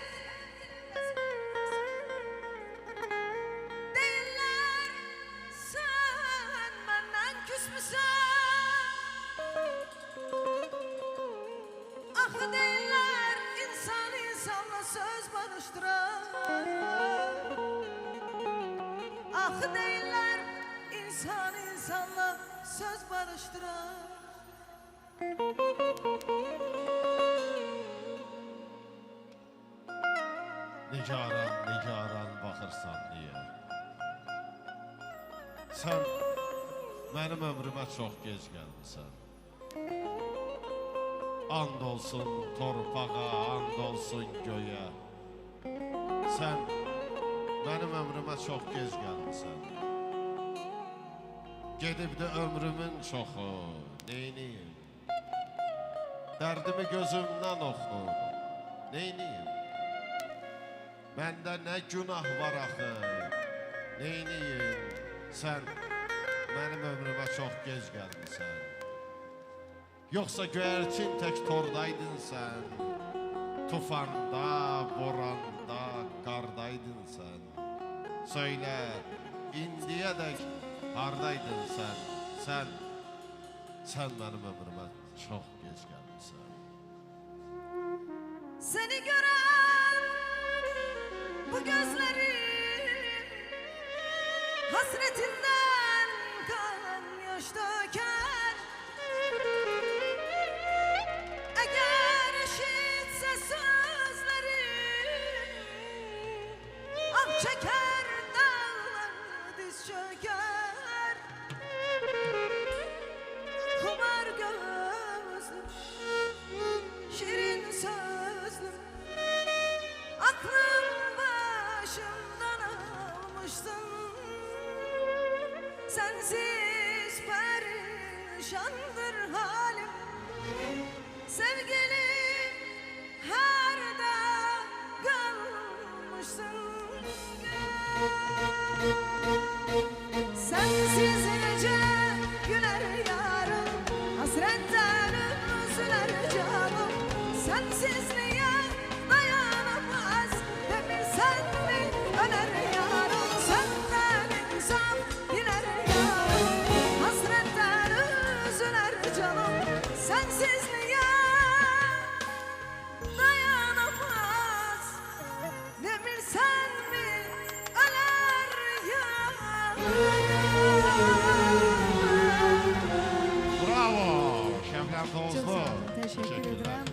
[SPEAKER 12] değiller, sen benden küsmüsən. Ah değiller, insan insanla söz barıştırar. Ah değiller, insan insanla söz barıştırar.
[SPEAKER 6] Nigaran baxırsan niyə? Sən mənim ömrümə çox gec gəlmisən. And olsun torpağa, and olsun göyə. Sən mənim ömrümə çox gec gəlmisən. Gedib də ömrümün çoxu, neyniyim? Dərdimi gözümdən oxu, neyniyim? Məndə nə günah var axı, neyniyim? Sən mənim ömrümə çox gec gəlmisən. Yoxsa göyərçin tək tordaydın sən. Tufanda, boranda, qardaydın sən. Söylə, indiyədək hardaydın sən? Sən mənim ömrümə çox gec gəlmisən.
[SPEAKER 12] Seni gören bu gözlerim hasretinden kan yaş döker. Eğer eşitse sözlerim ah çeker dağlar diz çöker. Kumar gözlüm, şirin sözlüm, aklım başımdan almıştın. Sensiz perişandır halim. Sevgilim her da kalmışsın. Sensiz gece güler yarım, hasretten üzüler canım. Sensizliğe dayanamaz, demir sen mi öler yarım. Senden insan gider yarım, hasretten üzüler canım. Sensizliğe dayanamaz, demir sen mi öler yarım.
[SPEAKER 6] Bravo! Şəbnəm
[SPEAKER 12] Çok
[SPEAKER 6] Tozlu.
[SPEAKER 12] sağ olun, teşekkür
[SPEAKER 6] Teşekkürler.
[SPEAKER 12] ederim.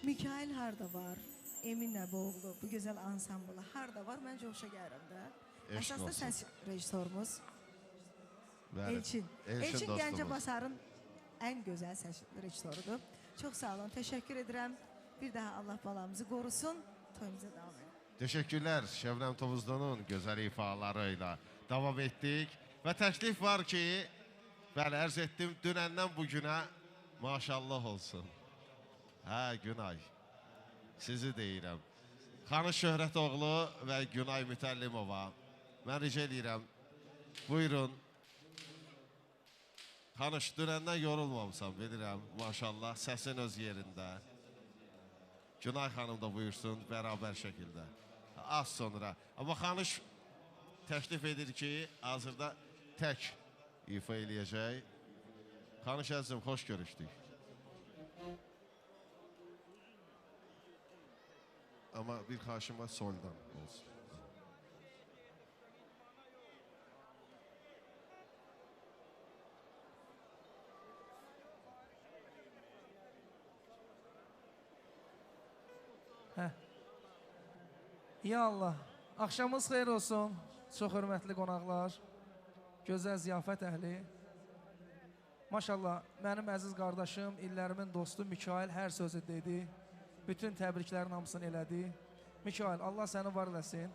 [SPEAKER 12] Mikail harda var? Emin Nəboğlu, bu gözəl ansamblı harda var? Mən coşa gəlirəm də.
[SPEAKER 6] Eşq
[SPEAKER 12] Əsasda
[SPEAKER 6] olsun.
[SPEAKER 12] səs rejissorumuz
[SPEAKER 6] Bəli,
[SPEAKER 12] Elçin. Elçin
[SPEAKER 6] dostumuz.
[SPEAKER 12] Gəncəbasarın ən gözəl səs rejissorudur. Çox sağ olun, teşekkür edirəm. Bir daha Allah balamızı qorusun. Toyumuza davam edelim.
[SPEAKER 6] Teşekkürler Şebnem Tovuzlu'nun güzel ifalarıyla devam ettik. Ve teklif var ki, ben arz ettim dünenden bugüne maşallah olsun. Ha Günay, sizi deyirəm. Xanı Şöhrətoğlu ve Günay Mütəllimova. Ben rica edirəm, buyurun. Xanış, dünəndən yorulmamışam, bilirəm, maşallah, səsin öz yerində. Günay xanım da buyursun, bərabər şəkildə. Az sonra. Amma Xanış təklif edir ki, hazırda tək ifa eləyəcək. Xanış əzizim, xoş görüşdük. Amma bir xaşım var, soldan olsun.
[SPEAKER 13] Ya Allah, axşamınız xeyir olsun, çox hörmətli qonaqlar, gözəl ziyafət əhli. Maşallah, mənim əziz qardaşım, illərimin dostu Mikail hər sözü dedi, bütün təbriklərin hamısını elədi. Mikail, Allah səni var eləsin.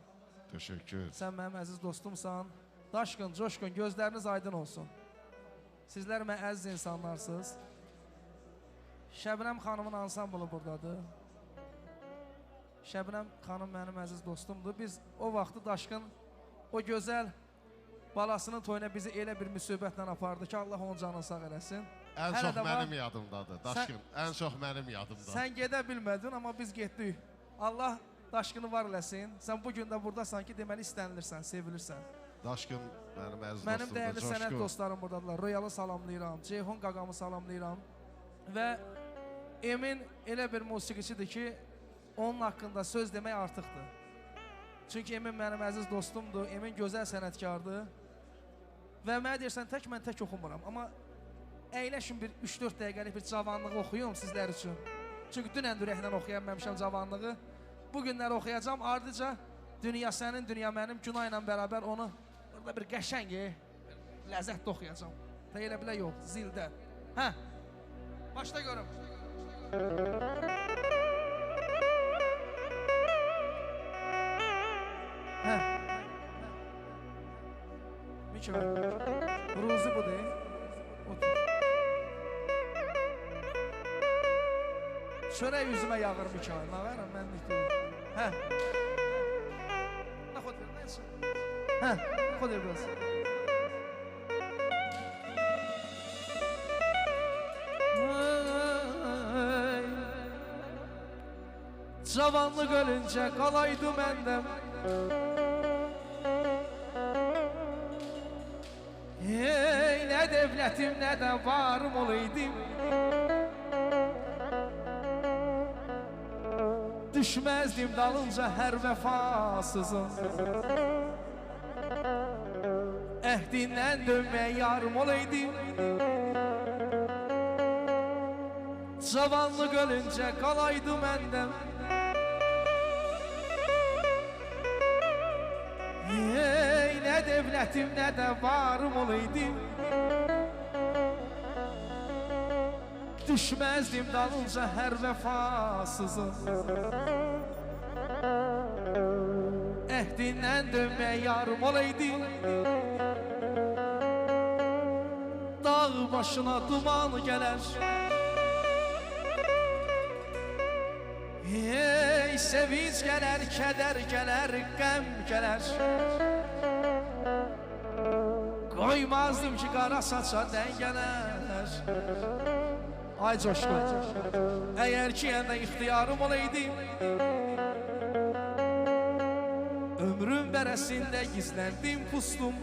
[SPEAKER 6] Teşekkür.
[SPEAKER 13] Sən mənim əziz dostumsan, daşqın, coşqun, gözləriniz aydın olsun. Sizlər mən əziz insanlarsınız. Şəbnəm xanımın ansamblı buradadır. Şəbnəm xanım mənim əziz dostumdur. Biz o vaxtı Daşqın o gözəl balasının toyuna bizi elə bir müsibətlə apardı ki, Allah onun canını sağ eləsin.
[SPEAKER 6] Ən
[SPEAKER 13] Hələ
[SPEAKER 6] çox
[SPEAKER 13] də var.
[SPEAKER 6] mənim yadımdadır. Daşqın, ən çox mənim yadımdadır.
[SPEAKER 13] Sən gedə bilmədin, amma biz getdik. Allah daşqını var eləsin. Sən bu gün də buradasan ki, deməli istənilirsən, sevilirsən.
[SPEAKER 6] Daşqın mənim əziz
[SPEAKER 13] Mənim
[SPEAKER 6] dostumdur,
[SPEAKER 13] dəyərli sənət
[SPEAKER 6] Coşqun.
[SPEAKER 13] dostlarım buradadılar. Royalı salamlayıram, Ceyhun qaqamı salamlayıram. Və Emin elə bir musiqiçidir ki, onun haqqında söz demək artıqdır. Çünki Emin mənim əziz dostumdur, Emin gözəl sənətkardır. Və mənə deyirsən, mən tək oxumuram. Amma əyləşin bir 3-4 dəqiqəlik bir cavanlığı oxuyum sizlər üçün. Çünki dünən ürəklə oxuya bilməmişəm cavanlığı. Bu günləri oxuyacam, ardıca Dünya sənin, dünya mənim, Günay ilə bərabər onu burada bir qəşəng, ləzzətlə oxuyacam. Da elə bilə yox, zildə. Hə, başla görüm. Hə. Mikro. Ruzi bu deyil. Otur. Çörək yüzümə yağır Mikail. Nağaram, mən deyil. Hə. Nə xod ver, nə etsin? Hə, xod ver biraz. Cavanlıq ölüncə qalaydı məndəm. Ey, nə devlətim, nə də varım olaydım. Düşməzdim dalınca hər vəfasızın. Əhdindən dönməyə yarım olaydım. Cavanlıq ölüncə qalaydı məndəm. Ey, nə devlətim, nə də varım olaydım. Düşməzdim dalınca hər vəfasızın. Əhdindən dönməyə yarım olaydım. Dağ başına duman gələr. Ey, sevinç gələr, kədər gələr, qəm gələr. Qoymazdım ki, qara saça dəngələr. Ay Coşqun, əgər ki, yəndə ixtiyarım olaydım, ömrüm bərəsində gizləndim, pustum.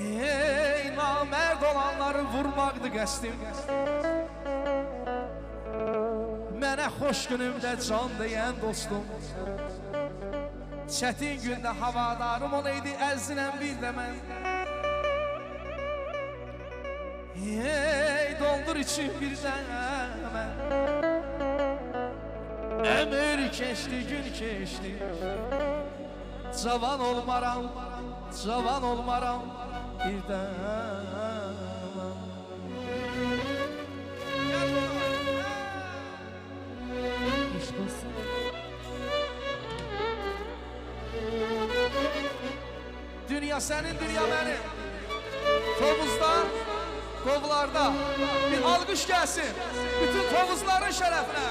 [SPEAKER 13] Ey, namərd olanları vurmaqdı qəsdim. Mənə xoş günümdə can deyən dostum. Çətin gündə havadarım olaydı, əzzinəm bir də mən. Ey, doldur için bir dəmə. Ömür keçdi, gün keçdi. Cavan olmaram, cavan olmaram bir dəmə. Dünya sənin, dünya mənim. Tovuzda, qovlarda bir alqış gəlsin. Bütün tovuzların şərəfinə.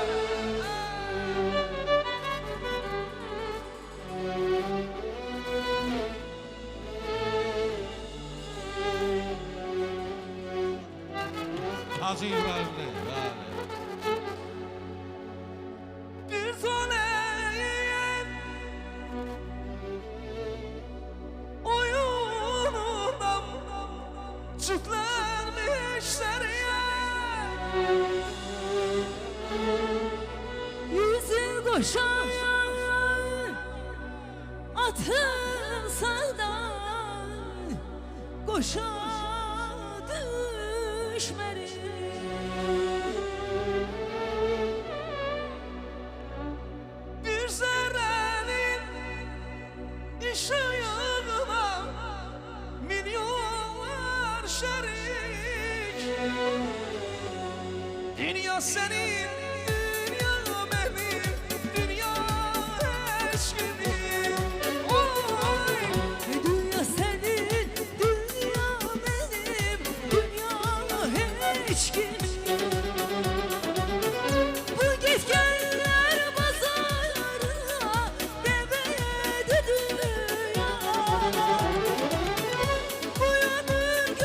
[SPEAKER 6] Hacı İbrahimli, bəli.
[SPEAKER 13] Bir taneyim oyunundan cütlenmiş seriye.
[SPEAKER 14] Yüzü koşan atın saldan koşa düşmeli.
[SPEAKER 13] Bir zerrenin ışığına milyonlar şerik. Dünya senin, dünya benim, dünya eşkinim. Oy!
[SPEAKER 14] Dünya senin, dünya benim, dünya hiç kim. Bu gitgeller pazarına demedi dünya. Bu ömür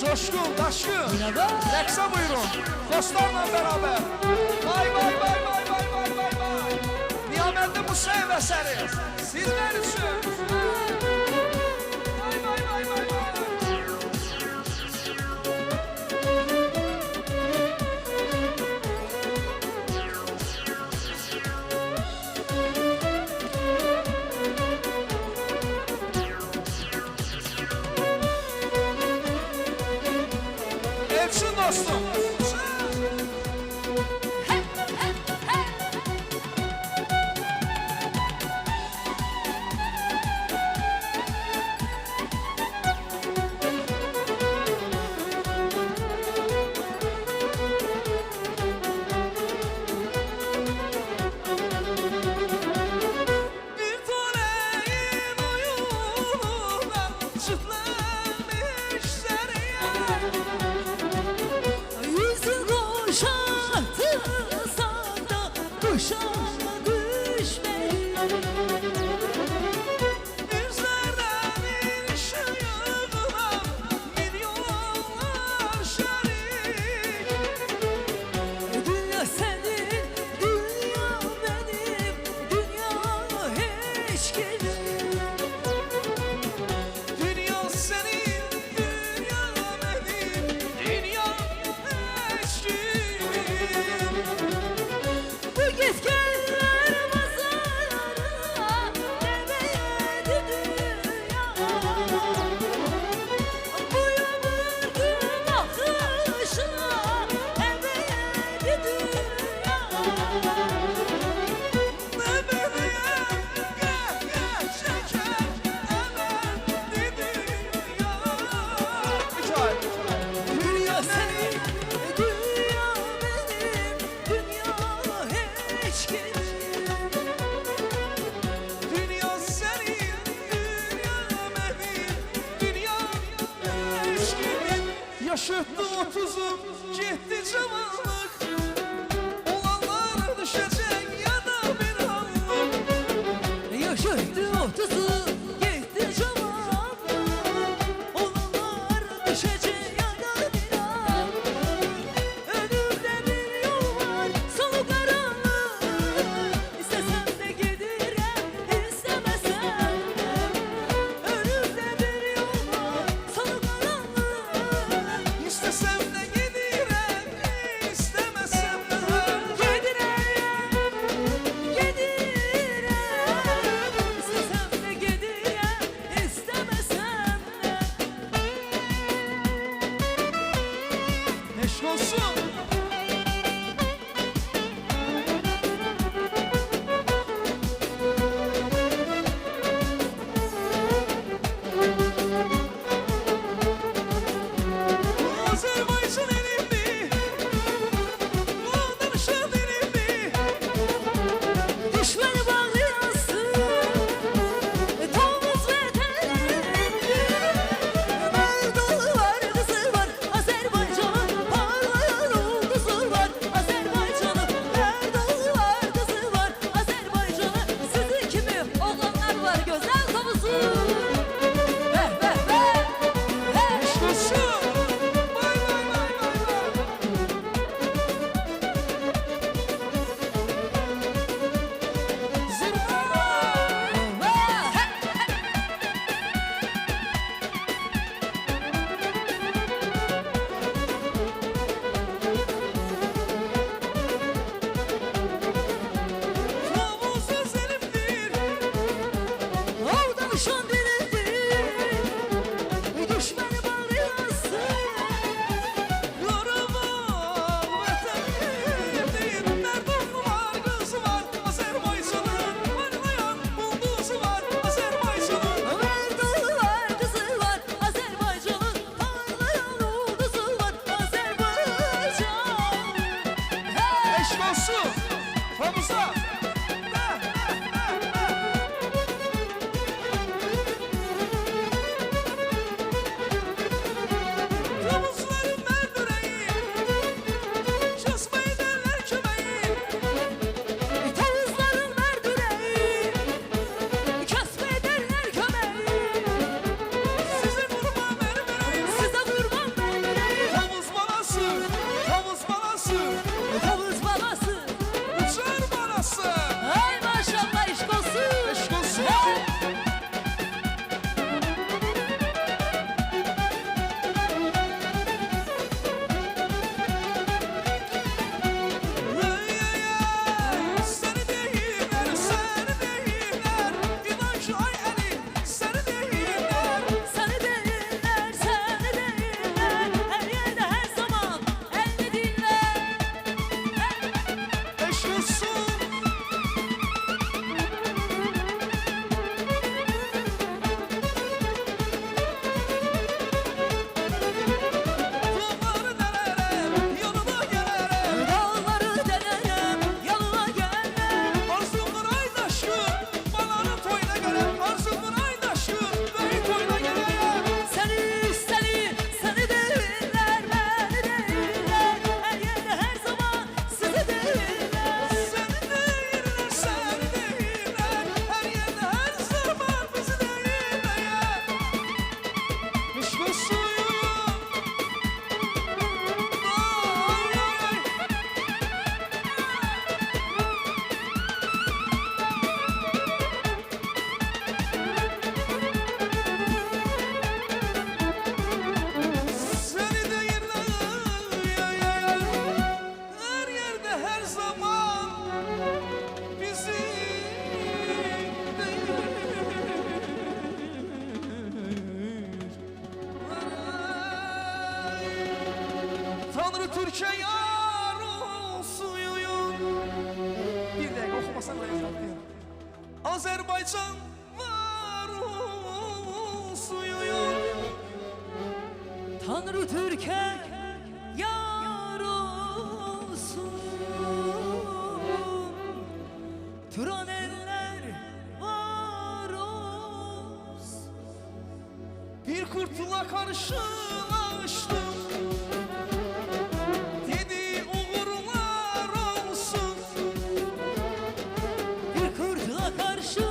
[SPEAKER 13] Coşkun, Daşkın. Rəqsə buyurun. Dostlarla beraber. Vay vay vay vay vay vay vay vay. Niyaməli Musayev əsəri. Sizler üçün. Vay vay vay vay vay. Elçin dostum. Yaşıttı 30'u, gitti cavanlık. Olanlar düşecek ya da bir anlık. Yaşıttı 30'u, gitti cavanlık. Olanlar düşecek ya da bir anlık. Önümde bir yol var, sonu karanlık. İstesem de giderim, istemesem de. Önümde bir yol var, sonu karanlık. İstesem de gidirem, istemesem de gidirem, gidirem. İstesem de gidirem, istemesem de. Eşk olsun. Azerbaycan elimdi, bu danışan elimdi. Düşmanı bağlayasın, Tovuz vatanımdı. Merdalı var, kızı var, Azerbaycan'ın parlayan ulduzu var. Azerbaycan'ın merdalı var, kızı var, Azerbaycan'ın sizin kimi oğlanlar var, güzel Tovuz'u. Eşk olsun. Tavuzsuz elimdir, avdanışan dilimdir. Düşmanı bağlayasın, yorulan vatanımdır. Merdalı var, kızı var, Azerbaycan'ın parlayan ulduzu var. Azerbaycan'ın merdalı var, kızı var, Azerbaycan'ın parlayan ulduzu var. Azerbaycan. Eşk olsun. Tavuza. Tavuzların merdüreyi, çözmeyi derler kömeği. Tavuzların merdüreyi, kesmeyi derler kömeği. Size vurmam mermereyi, size vurmam mermereyi. Tanrı Türkiye yar olsun. Bir dakika okumasan da yazdım. Azerbaycan var olsun.
[SPEAKER 14] Tanrı Türkiye yar olsun. Turan eller var olsun.
[SPEAKER 13] Bir kurtla karşılaştım. Dedi uğurlar olsun.
[SPEAKER 14] Bir kurtla karşılaştım.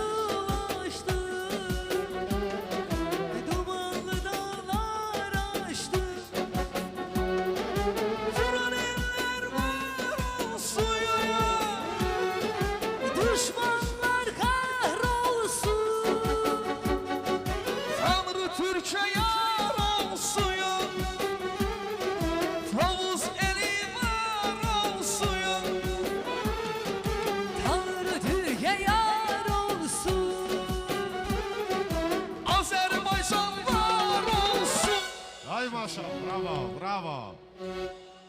[SPEAKER 14] Dumanlı dağlar aştım.
[SPEAKER 13] Turan eller var olsun.
[SPEAKER 14] Düşmanlar kahrolsun.
[SPEAKER 13] Tanrı Türkiye yar olsun. Tavus eli var olsun.
[SPEAKER 14] Tanrı Türkiye yar olsun.
[SPEAKER 13] Azerbaycan var olsun.
[SPEAKER 6] Ay maşallah, bravo, bravo.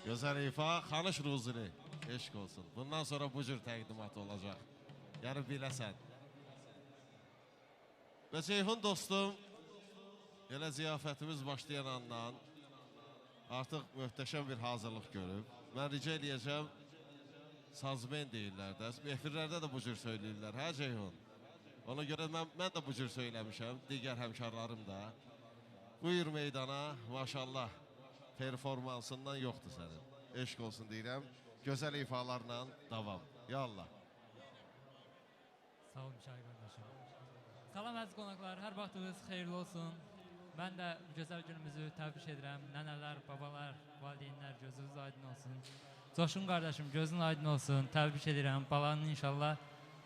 [SPEAKER 6] Gözəl ifa, Xanış Ruzini, eşq olsun. Bundan sonra bu cür təqdimat olacaq. Yəni biləsən. Və Ceyhun dostum, elə ziyafətimiz başlayan andan artıq möhtəşəm bir hazırlıq görüb. Mən rica eləyəcəm, sazmen deyirlər də, efirlərdə də bu cür söyləyirlər, hə Ceyhun? Ona görə mən də bu cür söyləmişəm, digər həmkarlarım da. Buyur meydana, maşallah, performansından yoxdur sənin. Eşq olsun deyirəm, gözəl ifalarla davam. Ya Allah.
[SPEAKER 15] Sağ olun Şahin qardaşım. Salam əziz qonaqlar, hər vaxtınız xeyirli olsun. Mən də bu gözəl günümüzü təbrik edirəm. Nənələr, babalar, valideynlər gözünüz aydın olsun. Coşqun qardaşım gözün aydın olsun. Təbrik edirəm. Balanın inşallah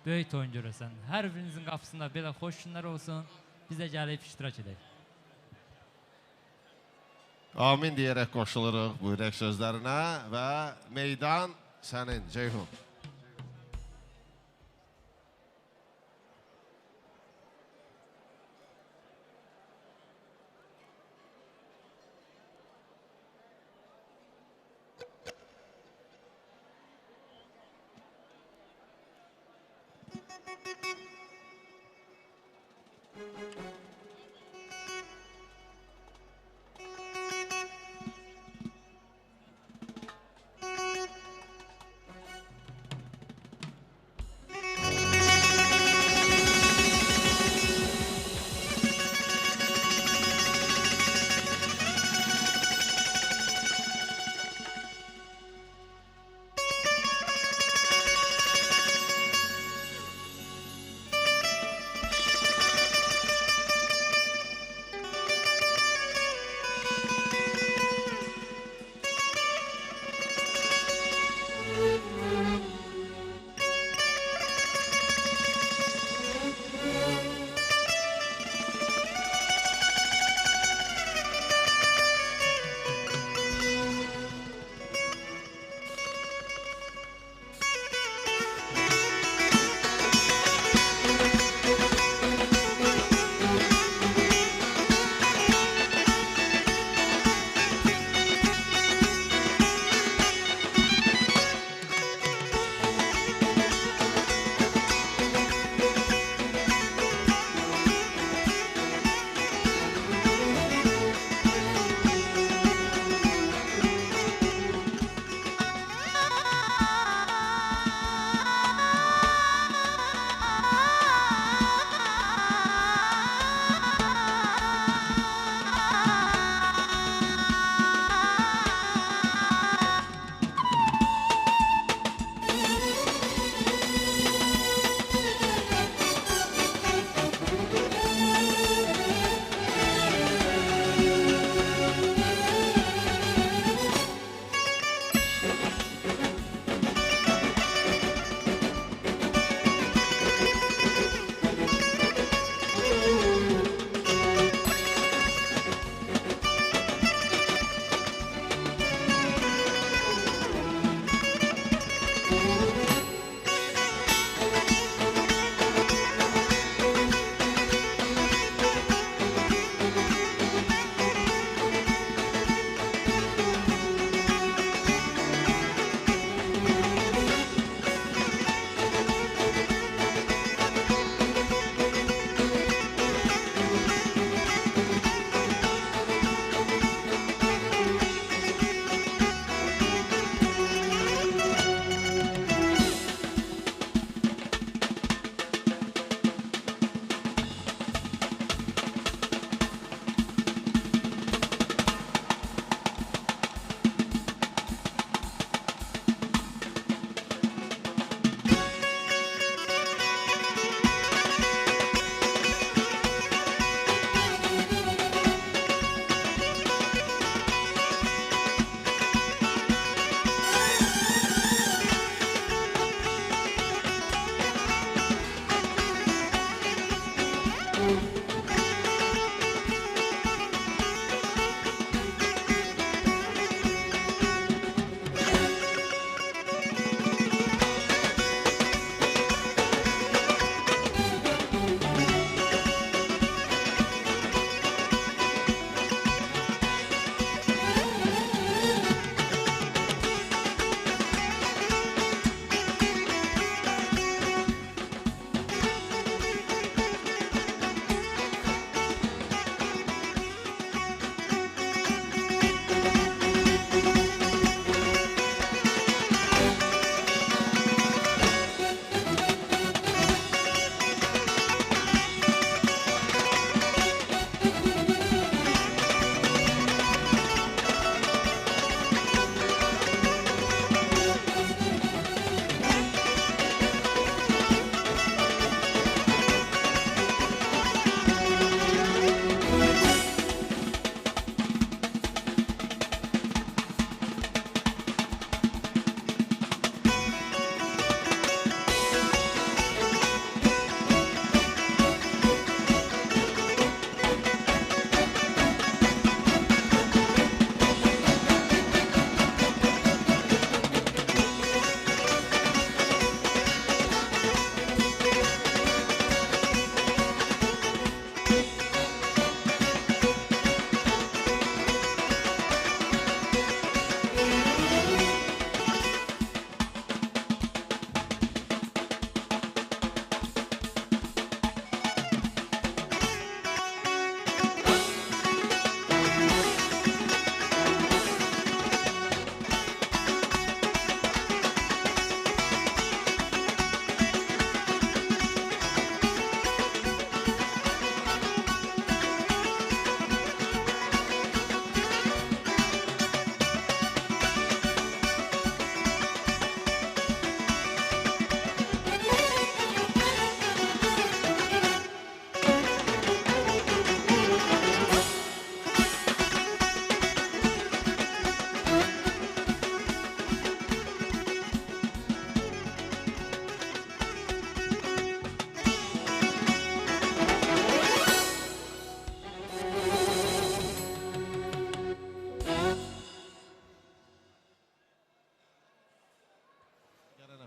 [SPEAKER 15] böyük toyun görəsən. Hər birinizin qapısında belə xoş günlər olsun. Biz də gəlib iştirak edək.
[SPEAKER 6] Amin deyərək qoşuluruq bu ürək sözlərinə və meydan sənin Ceyhun.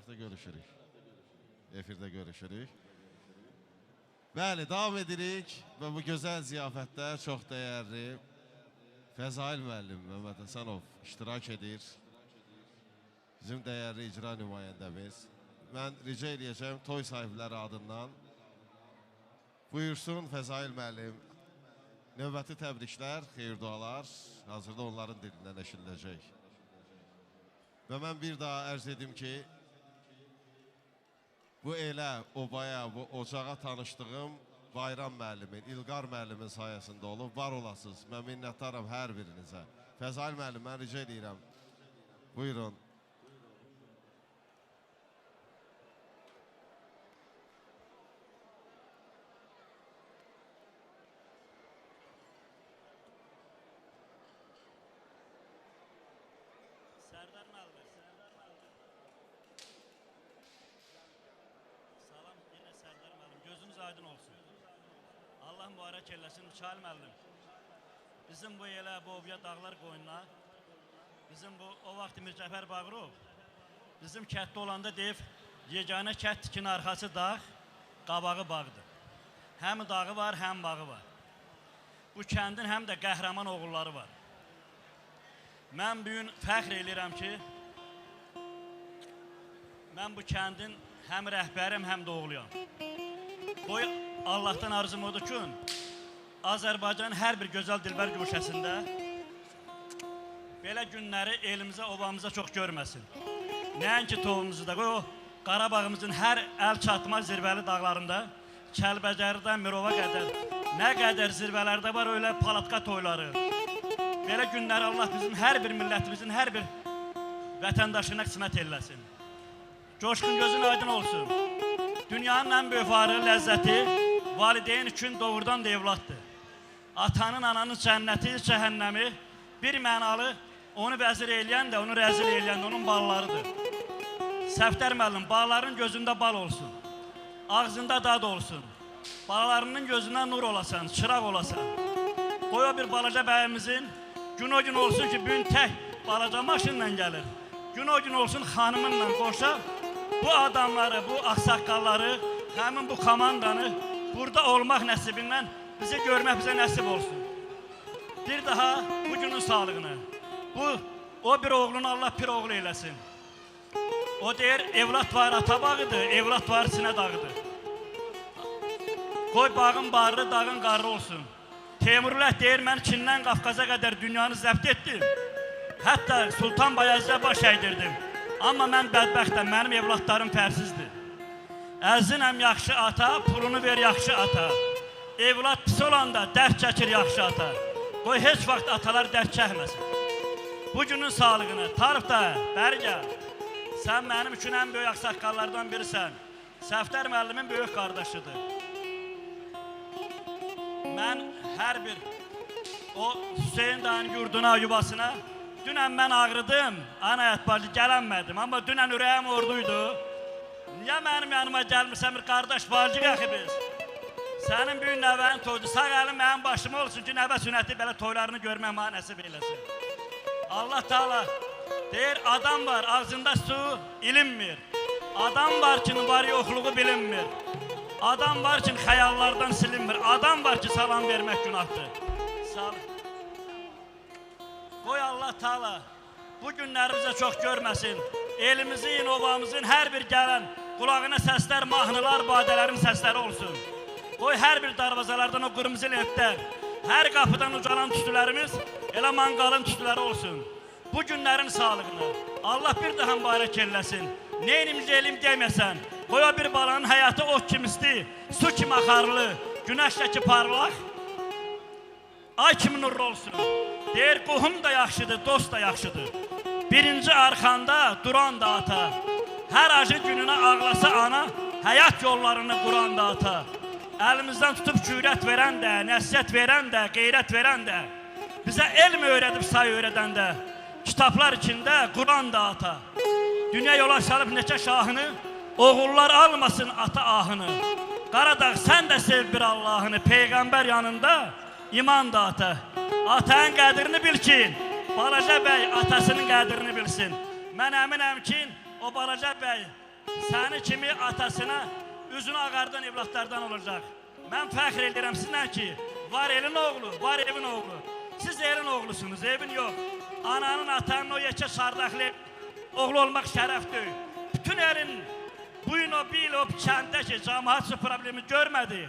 [SPEAKER 6] tarafda görüşürük. Efirdə görüşürük. Bəli, davam edirik və bu gözəl ziyafətdə çox dəyərli Fəzail müəllim Mehmet Həsənov iştirak edir. Bizim dəyərli icra nümayəndəmiz. Mən rica edəcəm toy sahibləri adından. Buyursun Fəzail müəllim. Növbəti təbriklər, xeyir dualar hazırda onların dilindən eşidiləcək. Və mən bir daha ərz edim ki, bu elə obaya, bu ocağa tanışdığım Bayram müəllimin, İlqar müəllimin sayəsində olub. Var olasınız, mən minnətdaram hər birinizə. Fəzail müəllim, mən rica edirəm. Buyurun.
[SPEAKER 16] Aydın olsun. Allah mübarək eləsin, Mikail müəllim. Bizim bu elə Bobya dağlar qoyununa, bizim bu o vaxt Mircəfər Bağırov, bizim kətdə olanda deyib, yeganə kət tikin arxası dağ, qabağı bağdır. Həm dağı var, həm bağı var. Bu kəndin həm də qəhrəman oğulları var. Mən bugün fəxr edirəm ki, mən bu kəndin həm rəhbərim, həm də oğluyam. Qoy Allah'tan arzum odur ki, Azərbaycanın hər bir gözəl dilbər güşəsində belə günləri elimizə, obamıza çox görməsin. Nəinki tohumumuzda, qoy o Qarabağımızın hər əl çatmaz zirvəli dağlarında, Kəlbəcərdən Mirova qədər, nə qədər zirvələrdə var öyle palatka toyları. Belə günləri Allah bizim hər bir millətimizin, hər bir vətəndaşına qismət eləsin. Coşqun gözün aydın olsun. Dünyanın ən böyük varı, ləzzəti valideyn üçün doğrudan da evladdır. Atanın, ananın cənnəti, cəhənnəmi bir mənalı onu vəzir eləyən də, onu rəzil eləyən də onun ballarıdır. Səfdər müəllim, balaların gözündə bal olsun, ağzında dad olsun, balalarının gözündə nur olasan, çıraq olasan. Qoy o bir balaca bəyimizin gün o gün olsun ki, bugün tək balaca maşınla gəlir. Gün o gün olsun xanımınla qoşa bu adamları, bu ağsaqqalları, həmin bu komandanı burada olmaq nəsibindən bizi görmək bizə nəsib olsun. Bir daha bu günün sağlığını, o bir oğlunu Allah bir oğlu eyləsin. O deyir, evlat var ata bağıdır, evlat var sinə dağıdır. Qoy bağın barı, dağın qarı olsun. Teymurlət deyir, mən Çindən Qafqaza qədər dünyanı zəbt etdim. Hətta Sultan Bayazıda baş əydirdim. Amma mən bədbəxtəm, mənim evlatlarım fərsizdir. Əzinəm yaxşı ata, pulunu ver yaxşı ata. Evlat pis olanda dərd çəkir yaxşı ata. Qoy heç vaxt atalar dərd çəkməsin. Bu günün sağlığını, Tarif da, bəri gəl. Sən mənim üçün ən böyük ağsaqqallardan birisən. Səfdər müəllimin böyük qardaşıdır. Mən hər bir o Hüseyin dağın yurduna, yuvasına dünən mən ağrıdım, ana ətbacı gələnmədim. Amma dünən ürəyim orduydu. Niyə mənim yanıma gəlmirsən bir qardaş bacı yaxı biz? Sənin büyük nəvənin toydu. Sağ əlin mənim başıma olsun ki, nəvə sünnəti belə toylarını görmək mənə nəsib eləsin. Allah Teala deyir, adam var, ağzında su ilinmir. Adam var ki, var yoxluğu bilinmir. Adam var ki, xəyallardan silinmir. Adam var ki, salam vermək günahdır. Qoy Allah Teala bu günlərimizə çox görməsin. Elimizin, ovamızın hər bir gələn qulağına səslər, mahnılar, badələrin səsləri olsun. Qoy hər bir darvazalardan o qırmızı lentlər, hər qapıdan ucalan tüstülərimiz elə manqalın tüstüləri olsun. Bu günlərin sağlığını Allah bir daha mübarək eləsin. Neynimiz elim deməsən, qoy o bir balanın həyatı o kimisti, su kimi axarlı, günəşdəki parlaq, ay kimi nurlu olsun. Deyir, qohum da yaxşıdır, dost da yaxşıdır. Birinci arxanda duran da ata, hər acı gününə ağlasa ana, həyat yollarını quran da ata. Əlimizdən tutub cürət verən də, nəsiyyət verən də, qeyrət verən də, bizə elm öyrədib say öyrədən də, kitablar içində Quran da ata. Dünya yola salıb neçə şahını, oğullar almasın ata ahını. Qaradağ sən də sev bir Allahını, Peyğəmbər yanında iman da ata. Atanın qədrini bil ki, balaca bəy atasının qədrini bilsin. Mən əminəm ki, o balaca bəy səni kimi atasına üzünü ağardan evlatlardan olacaq. Mən fəxr edirəm sizlə ki, var elin oğlu, var evin oğlu. Siz elin oğlusunuz, evin yox. Ananın, atanın o yekə şardaqlı oğlu olmaq şərəfdir. Bütün elin bugün o bil o kəndə ki, cəmaat problemi görmədi.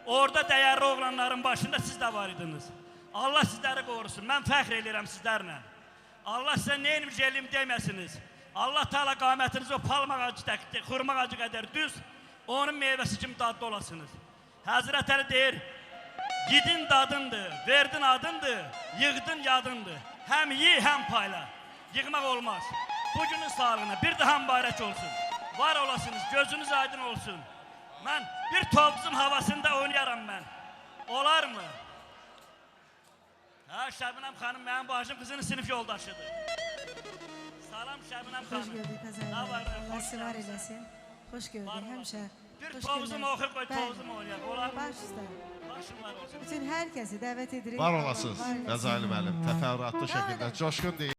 [SPEAKER 16] Orada dəyərli oğlanların başında siz də var idiniz. Allah sizləri qorusun. Mən fəxr edirəm sizlərlə. Allah sizə neymiş elim deməsiniz. Allah Teala qamətinizi o palma ağacı təkdir, xurma ağacı qədər düz, onun meyvəsi kimi dadlı olasınız. Həzrət Əli deyir, gidin dadındır, verdin adındır, yığdın yadındır. Həm yi, həm payla. Yığmaq olmaz. Bugünün sağlığına bir daha mübarək olsun. Var olasınız, gözünüz aydın olsun. Mən bir tovuzun havasında oynayaram mən. Olar mı? Ha, Şəbinəm xanım mənim bacım qızının sinif yoldaşıdır. Salam Şəbinəm xanım.
[SPEAKER 12] Xoş gördük Pəzərdə. Allah sivar eləsin. Xoş gördük həmişə.
[SPEAKER 16] Bir tovuzumu oxu qoy, tovuzumu oynayaq. Olar mı?
[SPEAKER 12] Baş üstə.
[SPEAKER 16] Başım var olsun.
[SPEAKER 12] Bütün hər kəsi dəvət edirik.
[SPEAKER 6] Var olasınız Qəzali müəllim, təfərrüatlı şəkildə coşqun deyil.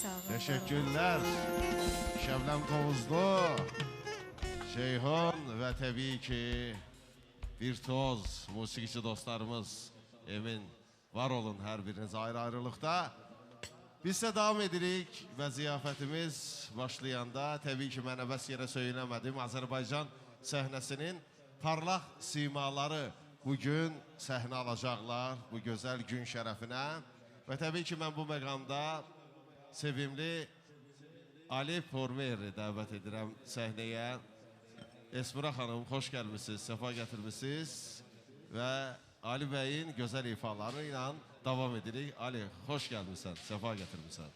[SPEAKER 12] sağ olun.
[SPEAKER 6] Teşekkürler. Şebnem Tovuzlu, Şeyhun ve tabii ki virtuoz musiqiçi dostlarımız Emin. Var olun hər biriniz ayrı-ayrılıqda. Biz də davam edirik və ziyafətimiz başlayanda təbii ki, mən əbəs yerə söyləmədim. Azərbaycan səhnəsinin parlaq simaları bugün səhnə alacaqlar bu gözəl gün şərəfinə. Və təbii ki, mən bu məqamda sevimli Ali Pormeri dəvət edirəm səhnəyə. Esmira xanım, xoş gəlmişsiniz, səfa gətirmişsiniz və Ali bəyin gözəl ifaları ilə davam edirik. Ali, xoş gəlmişsən, səfa gətirmişsən.